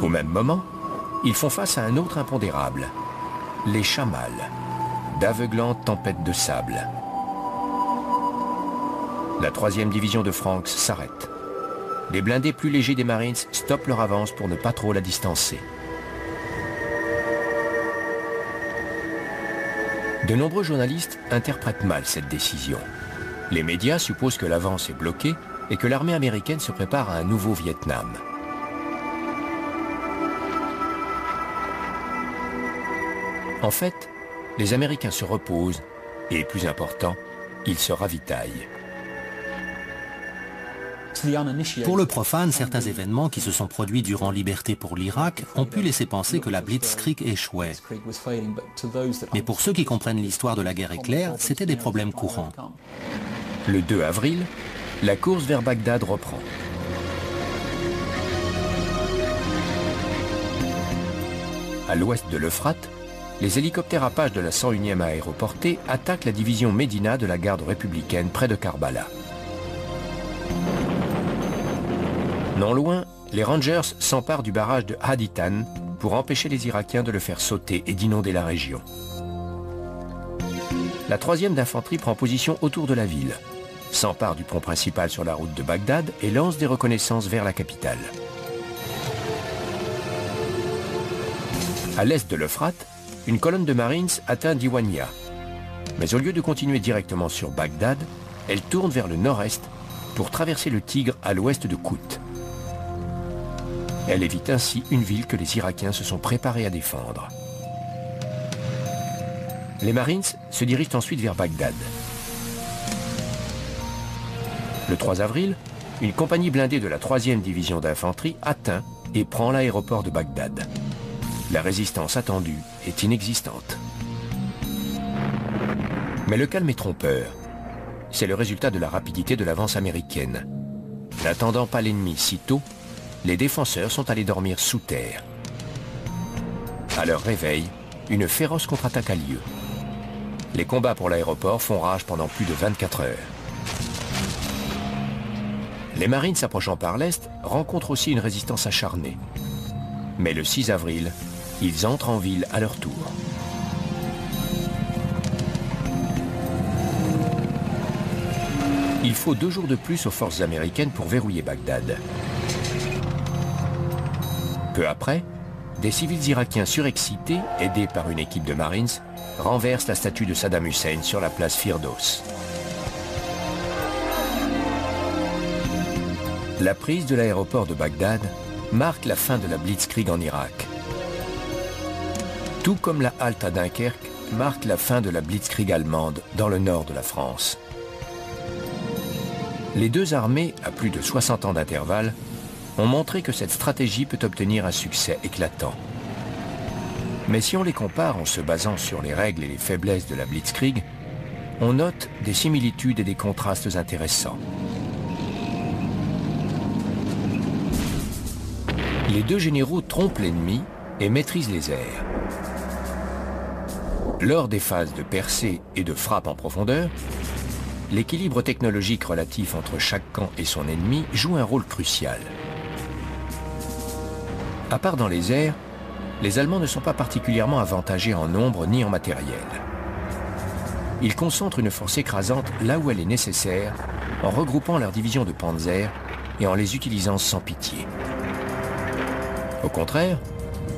Au même moment, ils font face à un autre impondérable, les chamals, d'aveuglantes tempêtes de sable. La 3e division de Franks s'arrête. Les blindés plus légers des Marines stoppent leur avance pour ne pas trop la distancer. De nombreux journalistes interprètent mal cette décision. Les médias supposent que l'avance est bloquée et que l'armée américaine se prépare à un nouveau Vietnam. En fait, les Américains se reposent et, plus important, ils se ravitaillent. Pour le profane, certains événements qui se sont produits durant Liberté pour l'Irak ont pu laisser penser que la Blitzkrieg échouait. Mais pour ceux qui comprennent l'histoire de la guerre éclair, c'était des problèmes courants. Le 2 avril, la course vers Bagdad reprend. À l'ouest de l'Euphrate, les hélicoptères Apache de la 101e aéroportée attaquent la division Médina de la garde républicaine près de Karbala. Non loin, les Rangers s'emparent du barrage de Haditan pour empêcher les Irakiens de le faire sauter et d'inonder la région. La 3e d'infanterie prend position autour de la ville, s'empare du pont principal sur la route de Bagdad et lance des reconnaissances vers la capitale. À l'est de l'Euphrate, une colonne de Marines atteint Diwania. Mais au lieu de continuer directement sur Bagdad, elle tourne vers le nord-est pour traverser le Tigre à l'ouest de Kout. Elle évite ainsi une ville que les Irakiens se sont préparés à défendre. Les Marines se dirigent ensuite vers Bagdad. Le 3 avril, une compagnie blindée de la 3e division d'infanterie atteint et prend l'aéroport de Bagdad. La résistance attendue est inexistante. Mais le calme est trompeur. C'est le résultat de la rapidité de l'avance américaine. N'attendant pas l'ennemi si tôt, les défenseurs sont allés dormir sous terre. À leur réveil, une féroce contre-attaque a lieu. Les combats pour l'aéroport font rage pendant plus de 24 heures. Les Marines s'approchant par l'est rencontrent aussi une résistance acharnée. Mais le 6 avril, ils entrent en ville à leur tour. Il faut 2 jours de plus aux forces américaines pour verrouiller Bagdad. Peu après, des civils irakiens surexcités, aidés par une équipe de Marines, renversent la statue de Saddam Hussein sur la place Firdos. La prise de l'aéroport de Bagdad marque la fin de la Blitzkrieg en Irak tout comme la halte à Dunkerque, marque la fin de la Blitzkrieg allemande dans le nord de la France. Les deux armées, à plus de 60 ans d'intervalle, ont montré que cette stratégie peut obtenir un succès éclatant. Mais si on les compare en se basant sur les règles et les faiblesses de la Blitzkrieg, on note des similitudes et des contrastes intéressants. Les deux généraux trompent l'ennemi et maîtrisent les airs. Lors des phases de percée et de frappe en profondeur, l'équilibre technologique relatif entre chaque camp et son ennemi joue un rôle crucial. À part dans les airs, les Allemands ne sont pas particulièrement avantagés en nombre ni en matériel. Ils concentrent une force écrasante là où elle est nécessaire, en regroupant leurs divisions de panzer et en les utilisant sans pitié. Au contraire,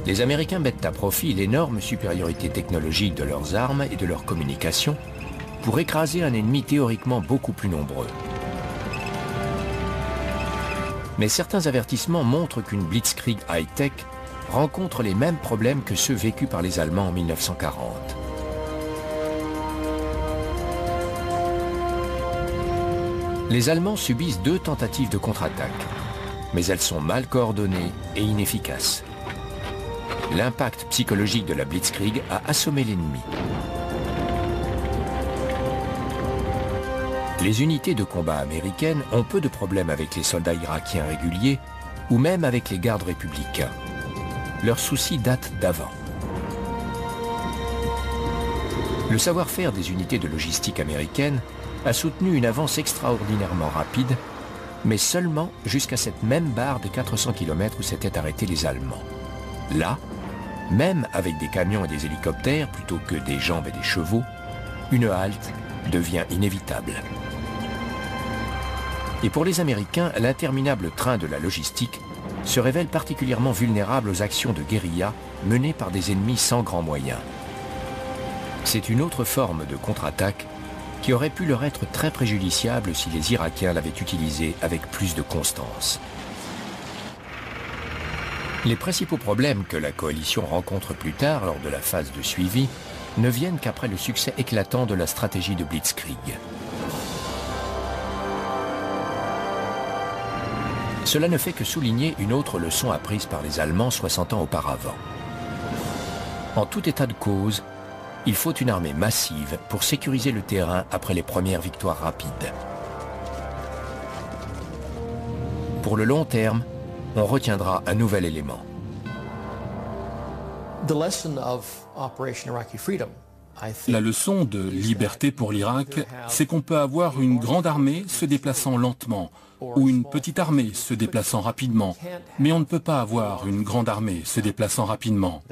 les Américains mettent à profit l'énorme supériorité technologique de leurs armes et de leurs communications pour écraser un ennemi théoriquement beaucoup plus nombreux. Mais certains avertissements montrent qu'une Blitzkrieg high-tech rencontre les mêmes problèmes que ceux vécus par les Allemands en 1940. Les Allemands subissent 2 tentatives de contre-attaque, mais elles sont mal coordonnées et inefficaces. L'impact psychologique de la Blitzkrieg a assommé l'ennemi. Les unités de combat américaines ont peu de problèmes avec les soldats irakiens réguliers ou même avec les gardes républicains. Leurs soucis datent d'avant. Le savoir-faire des unités de logistique américaines a soutenu une avance extraordinairement rapide, mais seulement jusqu'à cette même barre de 400 km où s'étaient arrêtés les Allemands. Là, même avec des camions et des hélicoptères plutôt que des jambes et des chevaux, une halte devient inévitable. Et pour les Américains, l'interminable train de la logistique se révèle particulièrement vulnérable aux actions de guérilla menées par des ennemis sans grands moyens. C'est une autre forme de contre-attaque qui aurait pu leur être très préjudiciable si les Irakiens l'avaient utilisée avec plus de constance. Les principaux problèmes que la coalition rencontre plus tard lors de la phase de suivi ne viennent qu'après le succès éclatant de la stratégie de Blitzkrieg. Cela ne fait que souligner une autre leçon apprise par les Allemands 60 ans auparavant. En tout état de cause, il faut une armée massive pour sécuriser le terrain après les premières victoires rapides. Pour le long terme, on retiendra un nouvel élément. La leçon de liberté pour l'Irak, c'est qu'on peut avoir une grande armée se déplaçant lentement ou une petite armée se déplaçant rapidement, mais on ne peut pas avoir une grande armée se déplaçant rapidement.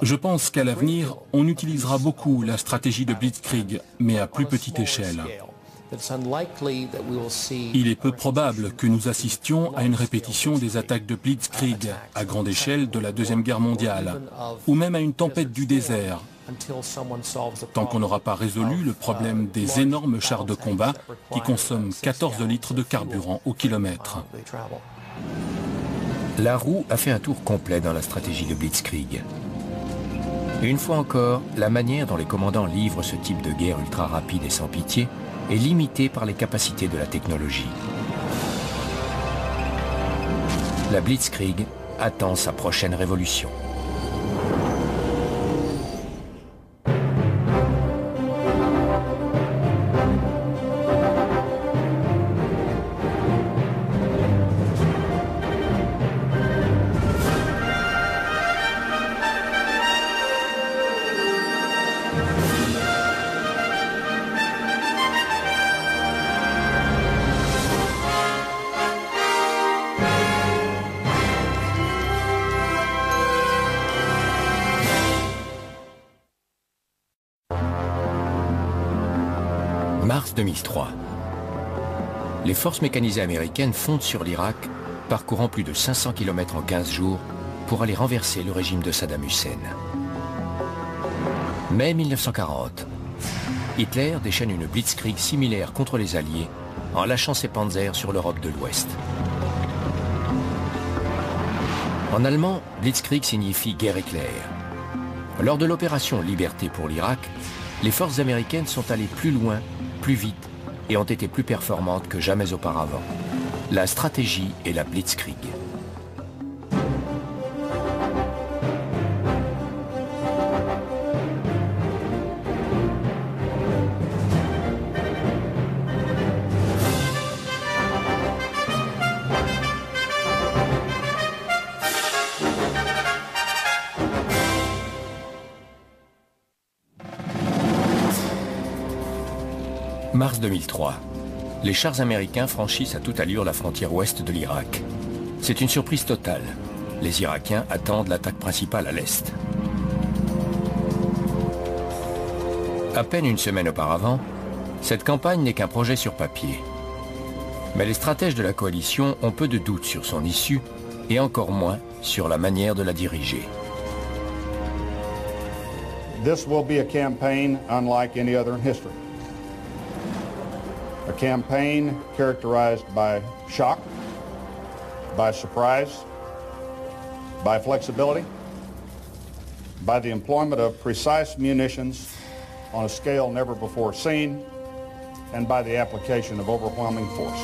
Je pense qu'à l'avenir, on utilisera beaucoup la stratégie de Blitzkrieg, mais à plus petite échelle. Il est peu probable que nous assistions à une répétition des attaques de Blitzkrieg à grande échelle de la Deuxième Guerre mondiale, ou même à une tempête du désert, tant qu'on n'aura pas résolu le problème des énormes chars de combat qui consomment 14 litres de carburant au kilomètre. La roue a fait un tour complet dans la stratégie de Blitzkrieg. Une fois encore, la manière dont les commandants livrent ce type de guerre ultra rapide et sans pitié est limitée par les capacités de la technologie. La Blitzkrieg attend sa prochaine révolution. Mars 2003. Les forces mécanisées américaines fondent sur l'Irak, parcourant plus de 500 km en 15 jours pour aller renverser le régime de Saddam Hussein. Mai 1940. Hitler déchaîne une blitzkrieg similaire contre les Alliés en lâchant ses panzers sur l'Europe de l'Ouest. En allemand, Blitzkrieg signifie guerre éclair. Lors de l'opération Liberté pour l'Irak, les forces américaines sont allées plus loin, plus vite et ont été plus performantes que jamais auparavant. La stratégie est la Blitzkrieg. Mars 2003. Les chars américains franchissent à toute allure la frontière ouest de l'Irak. C'est une surprise totale. Les Irakiens attendent l'attaque principale à l'est. À peine une semaine auparavant, cette campagne n'est qu'un projet sur papier. Mais les stratèges de la coalition ont peu de doutes sur son issue et encore moins sur la manière de la diriger. This will be a campaign unlike any other in history. A campaign characterized by shock, by surprise, by flexibility, by the employment of precise munitions on a scale never before seen, and by the application of overwhelming force.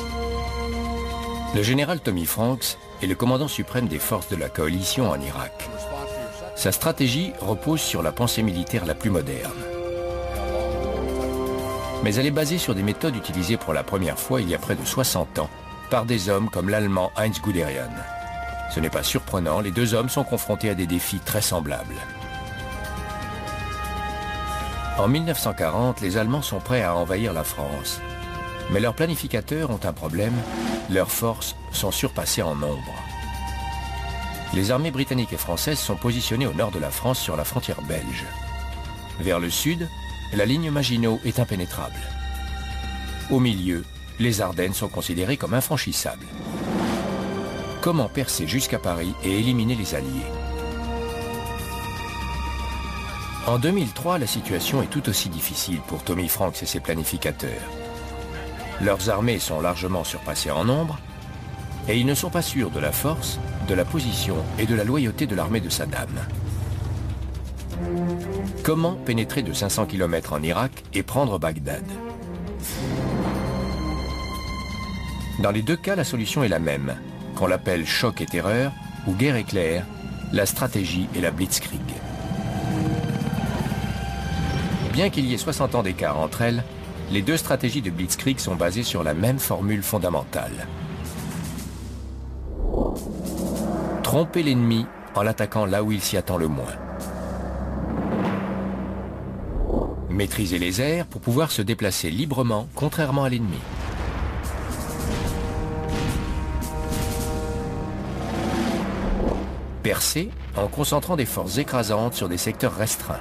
Le général Tommy Franks est le commandant suprême des forces de la coalition en Irak. Sa stratégie repose sur la pensée militaire la plus moderne. Mais elle est basée sur des méthodes utilisées pour la première fois il y a près de 60 ans par des hommes comme l'Allemand Heinz Guderian. Ce n'est pas surprenant, les deux hommes sont confrontés à des défis très semblables. En 1940, les Allemands sont prêts à envahir la France. Mais leurs planificateurs ont un problème, leurs forces sont surpassées en nombre. Les armées britanniques et françaises sont positionnées au nord de la France sur la frontière belge. Vers le sud, la ligne Maginot est impénétrable. Au milieu, les Ardennes sont considérées comme infranchissables. Comment percer jusqu'à Paris et éliminer les Alliés? En 2003, la situation est tout aussi difficile pour Tommy Franks et ses planificateurs. Leurs armées sont largement surpassées en nombre et ils ne sont pas sûrs de la force, de la position et de la loyauté de l'armée de Saddam. Comment pénétrer de 500 km en Irak et prendre Bagdad? Dans les deux cas, la solution est la même. Qu'on l'appelle choc et terreur ou guerre éclair, la stratégie est la Blitzkrieg. Bien qu'il y ait 60 ans d'écart entre elles, les deux stratégies de Blitzkrieg sont basées sur la même formule fondamentale. Tromper l'ennemi en l'attaquant là où il s'y attend le moins. Maîtriser les airs pour pouvoir se déplacer librement, contrairement à l'ennemi. Percer en concentrant des forces écrasantes sur des secteurs restreints.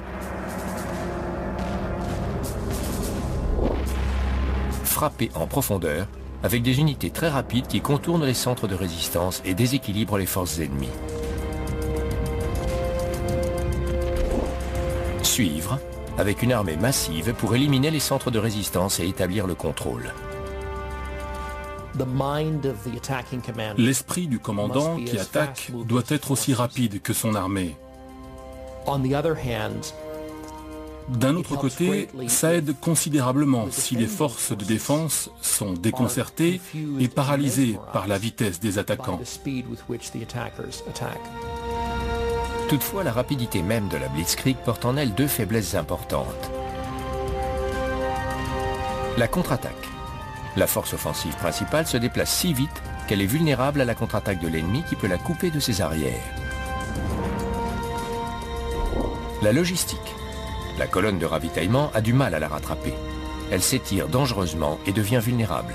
Frapper en profondeur avec des unités très rapides qui contournent les centres de résistance et déséquilibrent les forces ennemies. Suivre avec une armée massive pour éliminer les centres de résistance et établir le contrôle. L'esprit du commandant qui attaque doit être aussi rapide que son armée. D'un autre côté, ça aide considérablement si les forces de défense sont déconcertées et paralysées par la vitesse des attaquants. Toutefois, la rapidité même de la Blitzkrieg porte en elle deux faiblesses importantes. La contre-attaque. La force offensive principale se déplace si vite qu'elle est vulnérable à la contre-attaque de l'ennemi qui peut la couper de ses arrières. La logistique. La colonne de ravitaillement a du mal à la rattraper. Elle s'étire dangereusement et devient vulnérable.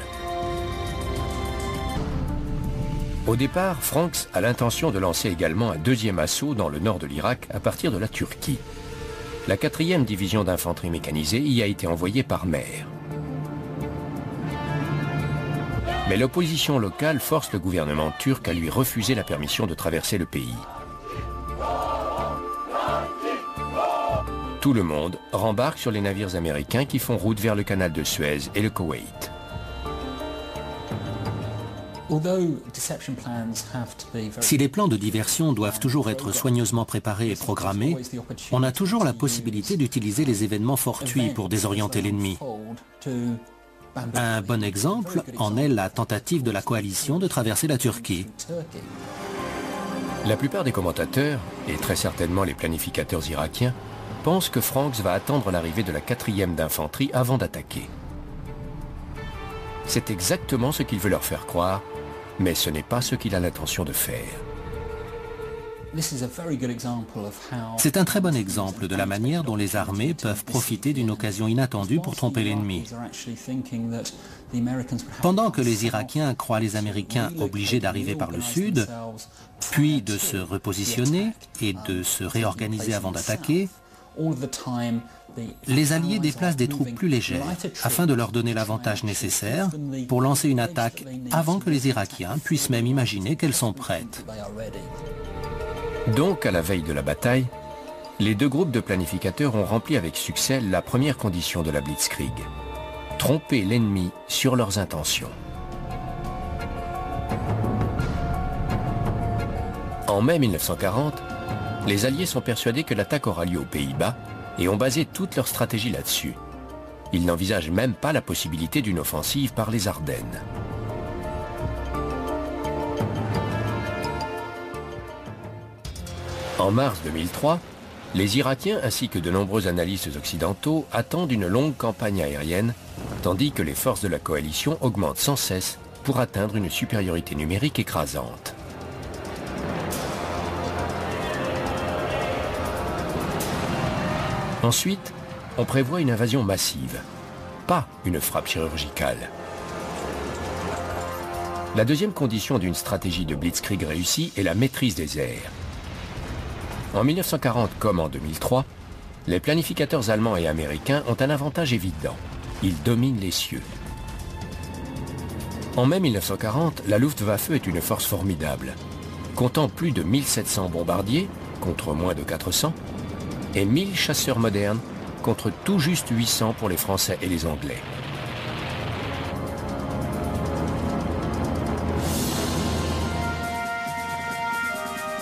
Au départ, Franks a l'intention de lancer également un deuxième assaut dans le nord de l'Irak à partir de la Turquie. La 4e division d'infanterie mécanisée y a été envoyée par mer. Mais l'opposition locale force le gouvernement turc à lui refuser la permission de traverser le pays. Tout le monde rembarque sur les navires américains qui font route vers le canal de Suez et le Koweït. Si les plans de diversion doivent toujours être soigneusement préparés et programmés, on a toujours la possibilité d'utiliser les événements fortuits pour désorienter l'ennemi. Un bon exemple en est la tentative de la coalition de traverser la Turquie. La plupart des commentateurs, et très certainement les planificateurs irakiens, pensent que Franks va attendre l'arrivée de la 4e d'infanterie avant d'attaquer. C'est exactement ce qu'il veut leur faire croire, mais ce n'est pas ce qu'il a l'intention de faire. C'est un très bon exemple de la manière dont les armées peuvent profiter d'une occasion inattendue pour tromper l'ennemi. Pendant que les Irakiens croient les Américains obligés d'arriver par le sud, puis de se repositionner et de se réorganiser avant d'attaquer, les Alliés déplacent des troupes plus légères afin de leur donner l'avantage nécessaire pour lancer une attaque avant que les Irakiens puissent même imaginer qu'elles sont prêtes. Donc, à la veille de la bataille, les deux groupes de planificateurs ont rempli avec succès la première condition de la Blitzkrieg: tromper l'ennemi sur leurs intentions. En mai 1940, les Alliés sont persuadés que l'attaque aura lieu aux Pays-Bas et ont basé toute leur stratégie là-dessus. Ils n'envisagent même pas la possibilité d'une offensive par les Ardennes. En mars 2003, les Irakiens ainsi que de nombreux analystes occidentaux attendent une longue campagne aérienne, tandis que les forces de la coalition augmentent sans cesse pour atteindre une supériorité numérique écrasante. Ensuite, on prévoit une invasion massive, pas une frappe chirurgicale. La deuxième condition d'une stratégie de Blitzkrieg réussie est la maîtrise des airs. En 1940 comme en 2003, les planificateurs allemands et américains ont un avantage évident. Ils dominent les cieux. En mai 1940, la Luftwaffe est une force formidable, comptant plus de 1700 bombardiers contre moins de 400 et 1000 chasseurs modernes contre tout juste 800 pour les Français et les Anglais.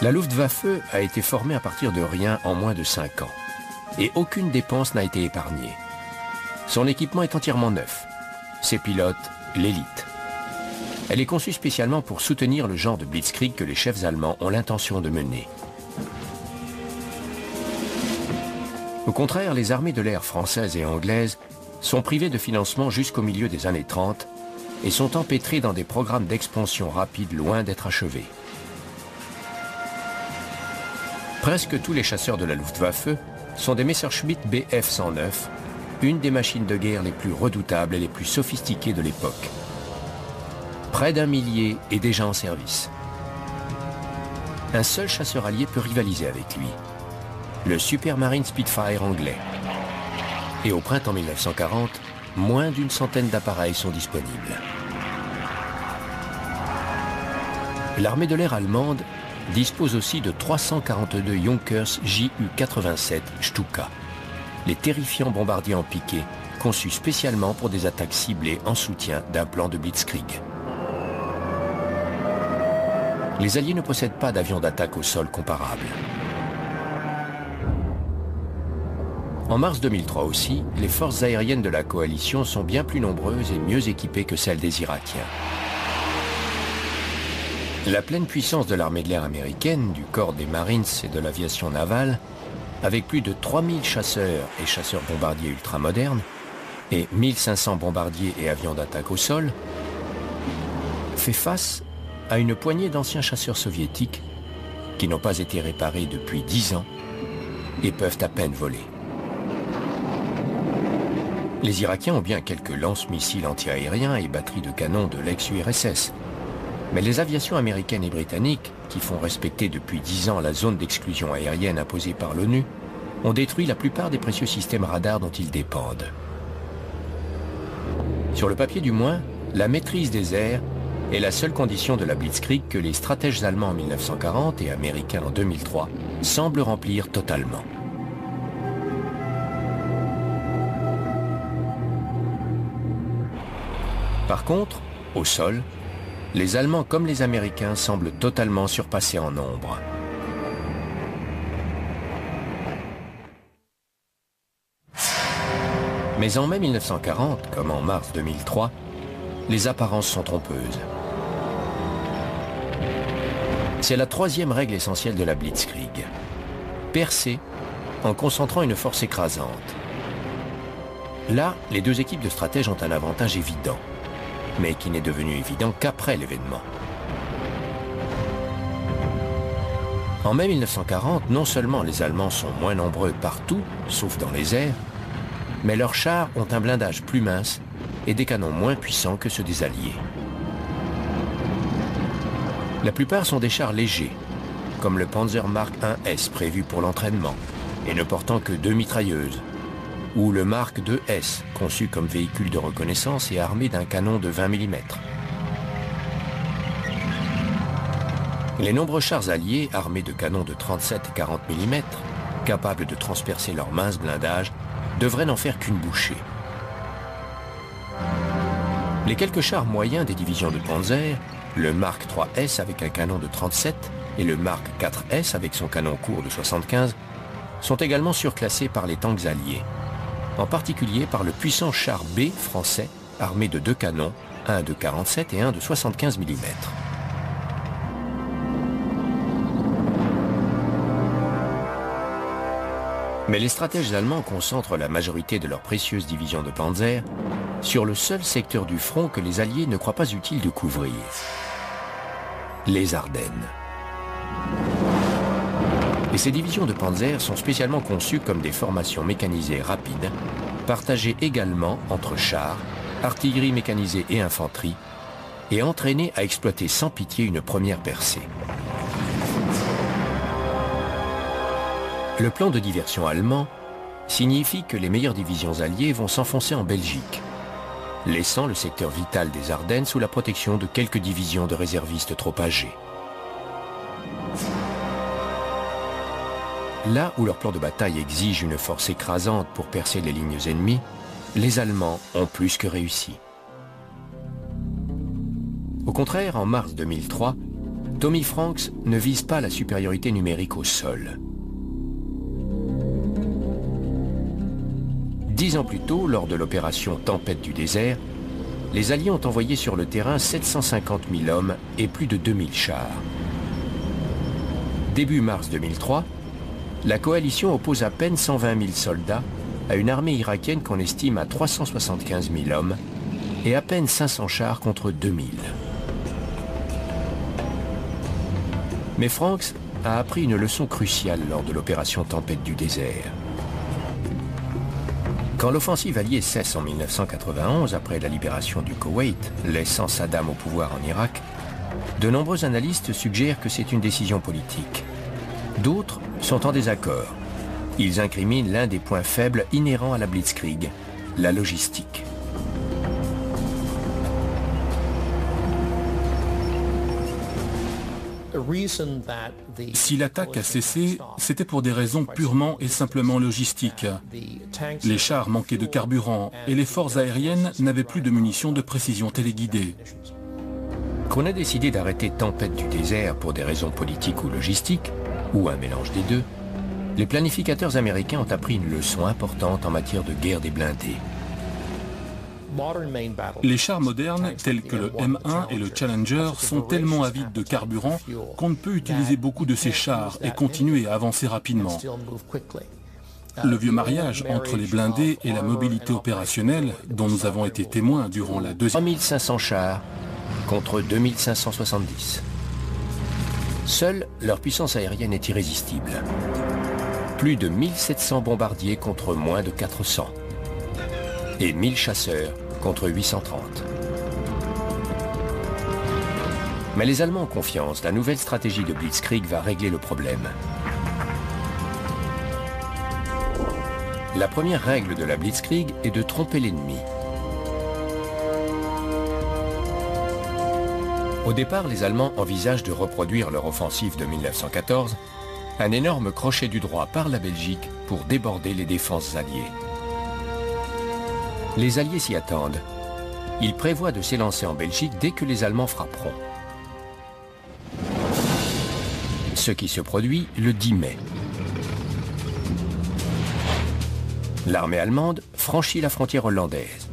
La Luftwaffe a été formée à partir de rien en moins de 5 ans. Et aucune dépense n'a été épargnée. Son équipement est entièrement neuf. Ses pilotes, l'élite. Elle est conçue spécialement pour soutenir le genre de Blitzkrieg que les chefs allemands ont l'intention de mener. Au contraire, les armées de l'air françaises et anglaises sont privées de financement jusqu'au milieu des années 30 et sont empêtrées dans des programmes d'expansion rapide loin d'être achevés. Presque tous les chasseurs de la Luftwaffe sont des Messerschmitt Bf-109, une des machines de guerre les plus redoutables et les plus sophistiquées de l'époque. Près d'1 millier est déjà en service. Un seul chasseur allié peut rivaliser avec lui, le Supermarine Spitfire anglais. Et au printemps 1940, moins d'une centaine d'appareils sont disponibles. L'armée de l'air allemande dispose aussi de 342 Junkers Ju-87 Stuka, les terrifiants bombardiers en piqué conçus spécialement pour des attaques ciblées en soutien d'un plan de Blitzkrieg. Les Alliés ne possèdent pas d'avions d'attaque au sol comparables. En mars 2003 aussi, les forces aériennes de la coalition sont bien plus nombreuses et mieux équipées que celles des Irakiens. La pleine puissance de l'armée de l'air américaine, du corps des Marines et de l'aviation navale, avec plus de 3000 chasseurs et chasseurs bombardiers ultramodernes et 1500 bombardiers et avions d'attaque au sol, fait face à une poignée d'anciens chasseurs soviétiques qui n'ont pas été réparés depuis 10 ans et peuvent à peine voler. Les Irakiens ont bien quelques lance-missiles antiaériens et batteries de canons de l'ex-URSS. Mais les aviations américaines et britanniques, qui font respecter depuis 10 ans la zone d'exclusion aérienne imposée par l'ONU, ont détruit la plupart des précieux systèmes radars dont ils dépendent. Sur le papier du moins, la maîtrise des airs est la seule condition de la Blitzkrieg que les stratèges allemands en 1940 et américains en 2003 semblent remplir totalement. Par contre, au sol, les Allemands comme les Américains semblent totalement surpassés en nombre. Mais en mai 1940, comme en mars 2003, les apparences sont trompeuses. C'est la troisième règle essentielle de la Blitzkrieg. Percer en concentrant une force écrasante. Là, les deux équipes de stratèges ont un avantage évident, mais qui n'est devenu évident qu'après l'événement. En mai 1940, non seulement les Allemands sont moins nombreux partout, sauf dans les airs, mais leurs chars ont un blindage plus mince et des canons moins puissants que ceux des Alliés. La plupart sont des chars légers, comme le Panzer Mark I-S prévu pour l'entraînement, et ne portant que 2 mitrailleuses, ou le Mark II-S, conçu comme véhicule de reconnaissance et armé d'un canon de 20 mm. Les nombreux chars alliés, armés de canons de 37 et 40 mm, capables de transpercer leur mince blindage, devraient n'en faire qu'une bouchée. Les quelques chars moyens des divisions de Panzer, le Mark III-S avec un canon de 37 et le Mark IV-S avec son canon court de 75, sont également surclassés par les tanks alliés, en particulier par le puissant char B français armé de 2 canons, un de 47 et un de 75 mm. Mais les stratèges allemands concentrent la majorité de leurs précieuses divisions de Panzer sur le seul secteur du front que les Alliés ne croient pas utile de couvrir, les Ardennes. Et ces divisions de Panzer sont spécialement conçues comme des formations mécanisées rapides, partagées également entre chars, artillerie mécanisée et infanterie, et entraînées à exploiter sans pitié une première percée. Le plan de diversion allemand signifie que les meilleures divisions alliées vont s'enfoncer en Belgique, laissant le secteur vital des Ardennes sous la protection de quelques divisions de réservistes trop âgés. Là où leur plan de bataille exige une force écrasante pour percer les lignes ennemies, les Allemands ont plus que réussi. Au contraire, en mars 2003, Tommy Franks ne vise pas la supériorité numérique au sol. 10 ans plus tôt, lors de l'opération Tempête du désert, les Alliés ont envoyé sur le terrain 750 000 hommes et plus de 2000 chars. Début mars 2003, la coalition oppose à peine 120 000 soldats à une armée irakienne qu'on estime à 375 000 hommes et à peine 500 chars contre 2000. Mais Franks a appris une leçon cruciale lors de l'opération Tempête du désert. Quand l'offensive alliée cesse en 1991, après la libération du Koweït, laissant Saddam au pouvoir en Irak, de nombreux analystes suggèrent que c'est une décision politique. D'autres sont en désaccord. Ils incriminent l'un des points faibles inhérents à la Blitzkrieg, la logistique. Si l'attaque a cessé, c'était pour des raisons purement et simplement logistiques. Les chars manquaient de carburant et les forces aériennes n'avaient plus de munitions de précision téléguidée. Qu'on a décidé d'arrêter Tempête du désert pour des raisons politiques ou logistiques, ou un mélange des deux, les planificateurs américains ont appris une leçon importante en matière de guerre des blindés. Les chars modernes, tels que le M1 et le Challenger, sont tellement avides de carburant qu'on ne peut utiliser beaucoup de ces chars et continuer à avancer rapidement. Le vieux mariage entre les blindés et la mobilité opérationnelle, dont nous avons été témoins durant la deuxième... 3500 chars contre 2570. Seule leur puissance aérienne est irrésistible. Plus de 1700 bombardiers contre moins de 400. Et 1000 chasseurs contre 830. Mais les Allemands ont confiance, la nouvelle stratégie de Blitzkrieg va régler le problème. La première règle de la Blitzkrieg est de tromper l'ennemi. Au départ, les Allemands envisagent de reproduire leur offensive de 1914, un énorme crochet du droit par la Belgique pour déborder les défenses alliées. Les Alliés s'y attendent, il prévoit de s'élancer en Belgique dès que les Allemands frapperont. Ce qui se produit le 10 mai. L'armée allemande franchit la frontière hollandaise.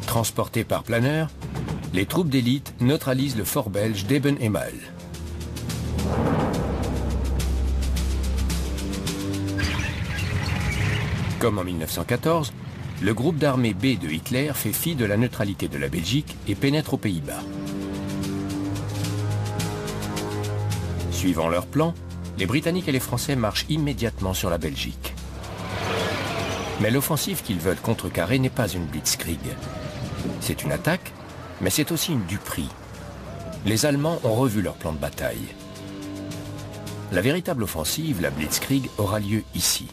Transportées par planeur, les troupes d'élite neutralisent le fort belge d'Eben-Emael. Comme en 1914, le groupe d'armée B de Hitler fait fi de la neutralité de la Belgique et pénètre aux Pays-Bas. Suivant leur plan, les Britanniques et les Français marchent immédiatement sur la Belgique. Mais l'offensive qu'ils veulent contrecarrer n'est pas une blitzkrieg. C'est une attaque, mais c'est aussi une duperie. Les Allemands ont revu leur plan de bataille. La véritable offensive, la blitzkrieg, aura lieu ici,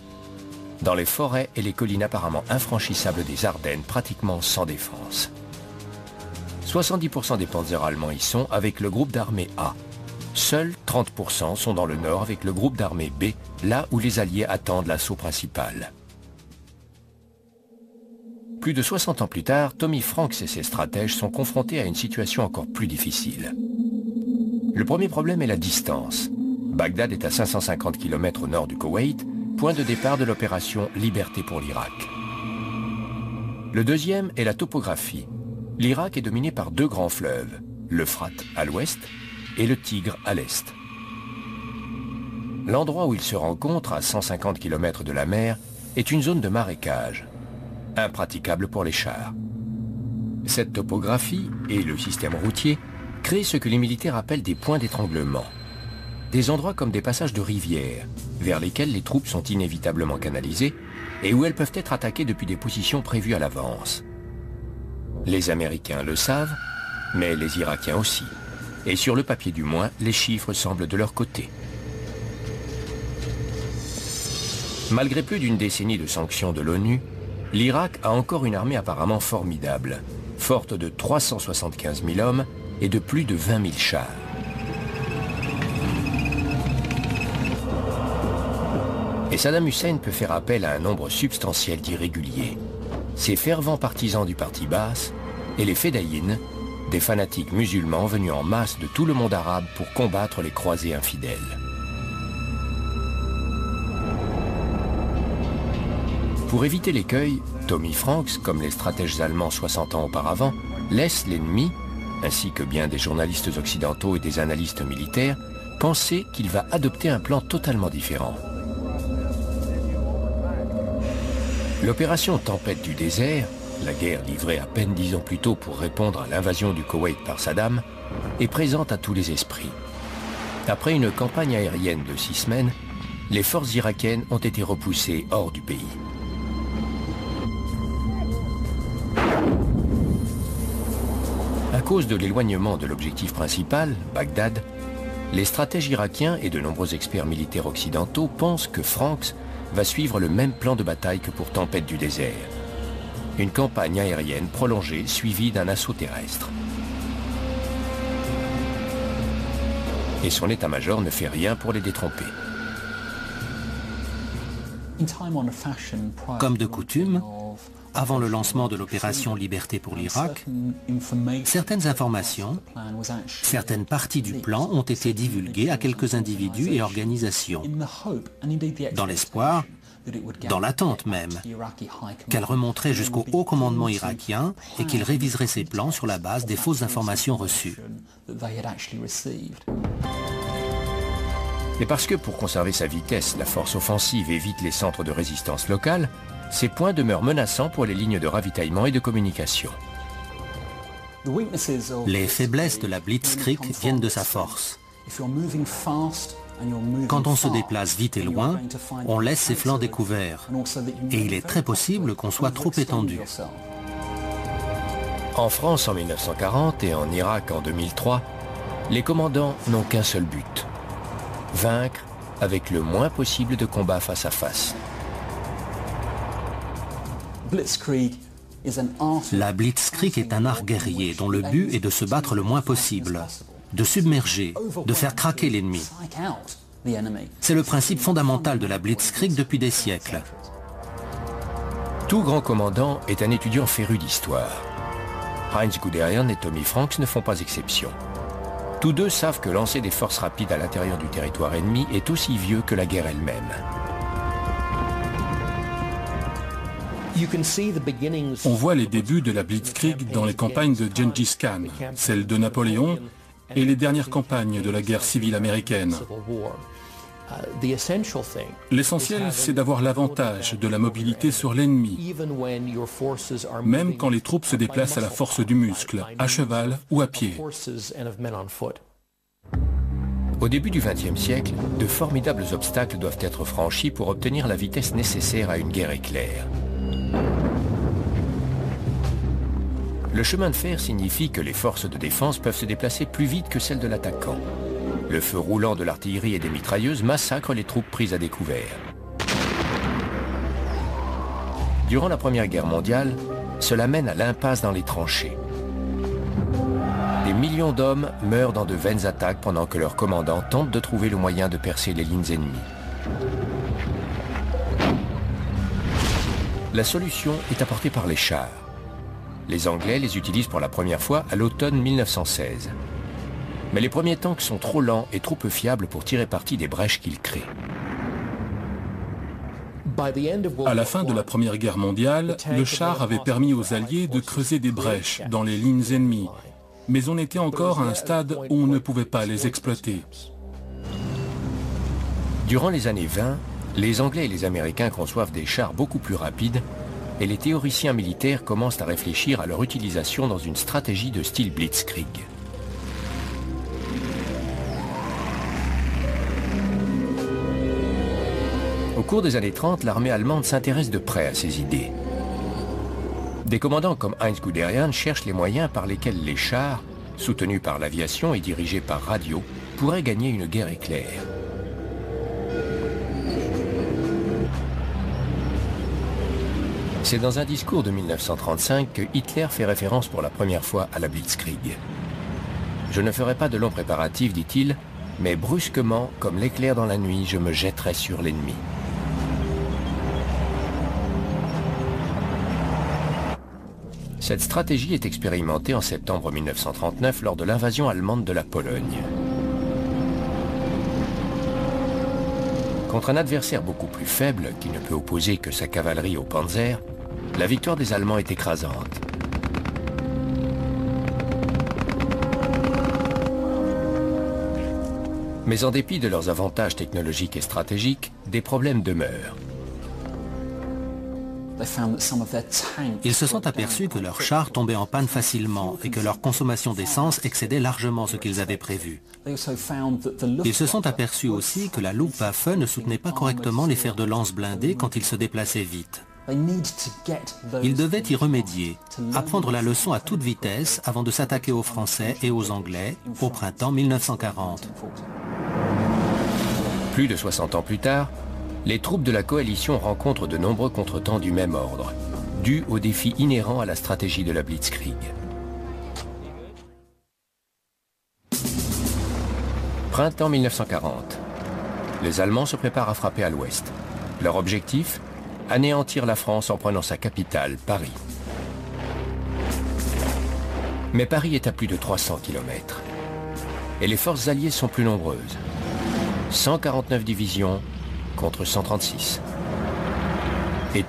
dans les forêts et les collines apparemment infranchissables des Ardennes, pratiquement sans défense. 70% des panzers allemands y sont avec le groupe d'armée A. Seuls 30% sont dans le nord avec le groupe d'armée B, là où les Alliés attendent l'assaut principal. Plus de 60 ans plus tard, Tommy Franks et ses stratèges sont confrontés à une situation encore plus difficile. Le premier problème est la distance. Bagdad est à 550 km au nord du Koweït, point de départ de l'opération Liberté pour l'Irak. Le deuxième est la topographie. L'Irak est dominé par deux grands fleuves, l'Euphrate à l'ouest et le Tigre à l'est. L'endroit où ils se rencontrent, à 150 km de la mer, est une zone de marécage, impraticable pour les chars. Cette topographie et le système routier créent ce que les militaires appellent des points d'étranglement. Des endroits comme des passages de rivières, vers lesquels les troupes sont inévitablement canalisées et où elles peuvent être attaquées depuis des positions prévues à l'avance. Les Américains le savent, mais les Irakiens aussi. Et sur le papier du moins, les chiffres semblent de leur côté. Malgré plus d'une décennie de sanctions de l'ONU, l'Irak a encore une armée apparemment formidable, forte de 375 000 hommes et de plus de 20 000 chars. Et Saddam Hussein peut faire appel à un nombre substantiel d'irréguliers, ses fervents partisans du parti Baas et les Fédayines, des fanatiques musulmans venus en masse de tout le monde arabe pour combattre les croisés infidèles. Pour éviter l'écueil, Tommy Franks, comme les stratèges allemands 60 ans auparavant, laisse l'ennemi, ainsi que bien des journalistes occidentaux et des analystes militaires, penser qu'il va adopter un plan totalement différent. L'opération Tempête du désert, la guerre livrée à peine 10 ans plus tôt pour répondre à l'invasion du Koweït par Saddam, est présente à tous les esprits. Après une campagne aérienne de 6 semaines, les forces irakiennes ont été repoussées hors du pays. À cause de l'éloignement de l'objectif principal, Bagdad, les stratèges irakiens et de nombreux experts militaires occidentaux pensent que Franks va suivre le même plan de bataille que pour Tempête du désert. Une campagne aérienne prolongée suivie d'un assaut terrestre. Et son état-major ne fait rien pour les détromper. Comme de coutume, avant le lancement de l'opération Liberté pour l'Irak, certaines informations, certaines parties du plan ont été divulguées à quelques individus et organisations, dans l'espoir, dans l'attente même, qu'elles remonteraient jusqu'au haut commandement irakien et qu'il réviserait ses plans sur la base des fausses informations reçues. Et parce que pour conserver sa vitesse, la force offensive évite les centres de résistance locales, ces points demeurent menaçants pour les lignes de ravitaillement et de communication. Les faiblesses de la Blitzkrieg viennent de sa force. Quand on se déplace vite et loin, on laisse ses flancs découverts. Et il est très possible qu'on soit trop étendu. En France en 1940 et en Irak en 2003, les commandants n'ont qu'un seul but: vaincre avec le moins possible de combats face à face. La Blitzkrieg est un art guerrier dont le but est de se battre le moins possible, de submerger, de faire craquer l'ennemi. C'est le principe fondamental de la Blitzkrieg depuis des siècles. Tout grand commandant est un étudiant féru d'histoire. Heinz Guderian et Tommy Franks ne font pas exception. Tous deux savent que lancer des forces rapides à l'intérieur du territoire ennemi est aussi vieux que la guerre elle-même. On voit les débuts de la Blitzkrieg dans les campagnes de Gengis Khan, celles de Napoléon et les dernières campagnes de la guerre civile américaine. L'essentiel, c'est d'avoir l'avantage de la mobilité sur l'ennemi, même quand les troupes se déplacent à la force du muscle, à cheval ou à pied. Au début du XXe siècle, de formidables obstacles doivent être franchis pour obtenir la vitesse nécessaire à une guerre éclair. Le chemin de fer signifie que les forces de défense peuvent se déplacer plus vite que celles de l'attaquant. Le feu roulant de l'artillerie et des mitrailleuses massacre les troupes prises à découvert. Durant la Première Guerre mondiale, cela mène à l'impasse dans les tranchées. Des millions d'hommes meurent dans de vaines attaques pendant que leurs commandants tentent de trouver le moyen de percer les lignes ennemies. La solution est apportée par les chars. Les Anglais les utilisent pour la première fois à l'automne 1916. Mais les premiers tanks sont trop lents et trop peu fiables pour tirer parti des brèches qu'ils créent. À la fin de la Première Guerre mondiale, le char avait permis aux Alliés de creuser des brèches dans les lignes ennemies, mais on était encore à un stade où on ne pouvait pas les exploiter. Durant les années 20, les Anglais et les Américains conçoivent des chars beaucoup plus rapides et les théoriciens militaires commencent à réfléchir à leur utilisation dans une stratégie de style Blitzkrieg. Au cours des années 30, l'armée allemande s'intéresse de près à ces idées. Des commandants comme Heinz Guderian cherchent les moyens par lesquels les chars, soutenus par l'aviation et dirigés par radio, pourraient gagner une guerre éclair. C'est dans un discours de 1935 que Hitler fait référence pour la première fois à la Blitzkrieg. « Je ne ferai pas de longs préparatifs, dit-il, mais brusquement, comme l'éclair dans la nuit, je me jetterai sur l'ennemi. » Cette stratégie est expérimentée en septembre 1939 lors de l'invasion allemande de la Pologne. Contre un adversaire beaucoup plus faible, qui ne peut opposer que sa cavalerie au Panzer, la victoire des Allemands est écrasante. Mais en dépit de leurs avantages technologiques et stratégiques, des problèmes demeurent. Ils se sont aperçus que leurs chars tombaient en panne facilement et que leur consommation d'essence excédait largement ce qu'ils avaient prévu. Ils se sont aperçus aussi que la Luftwaffe ne soutenait pas correctement les fers de lance blindés quand ils se déplaçaient vite. Ils devaient y remédier, apprendre la leçon à toute vitesse avant de s'attaquer aux Français et aux Anglais au printemps 1940. Plus de 60 ans plus tard, les troupes de la coalition rencontrent de nombreux contretemps du même ordre, dus aux défis inhérents à la stratégie de la Blitzkrieg. Printemps 1940. Les Allemands se préparent à frapper à l'ouest. Leur objectif ? Anéantir la France en prenant sa capitale, Paris. Mais Paris est à plus de 300 km. Et les forces alliées sont plus nombreuses. 149 divisions contre 136. Et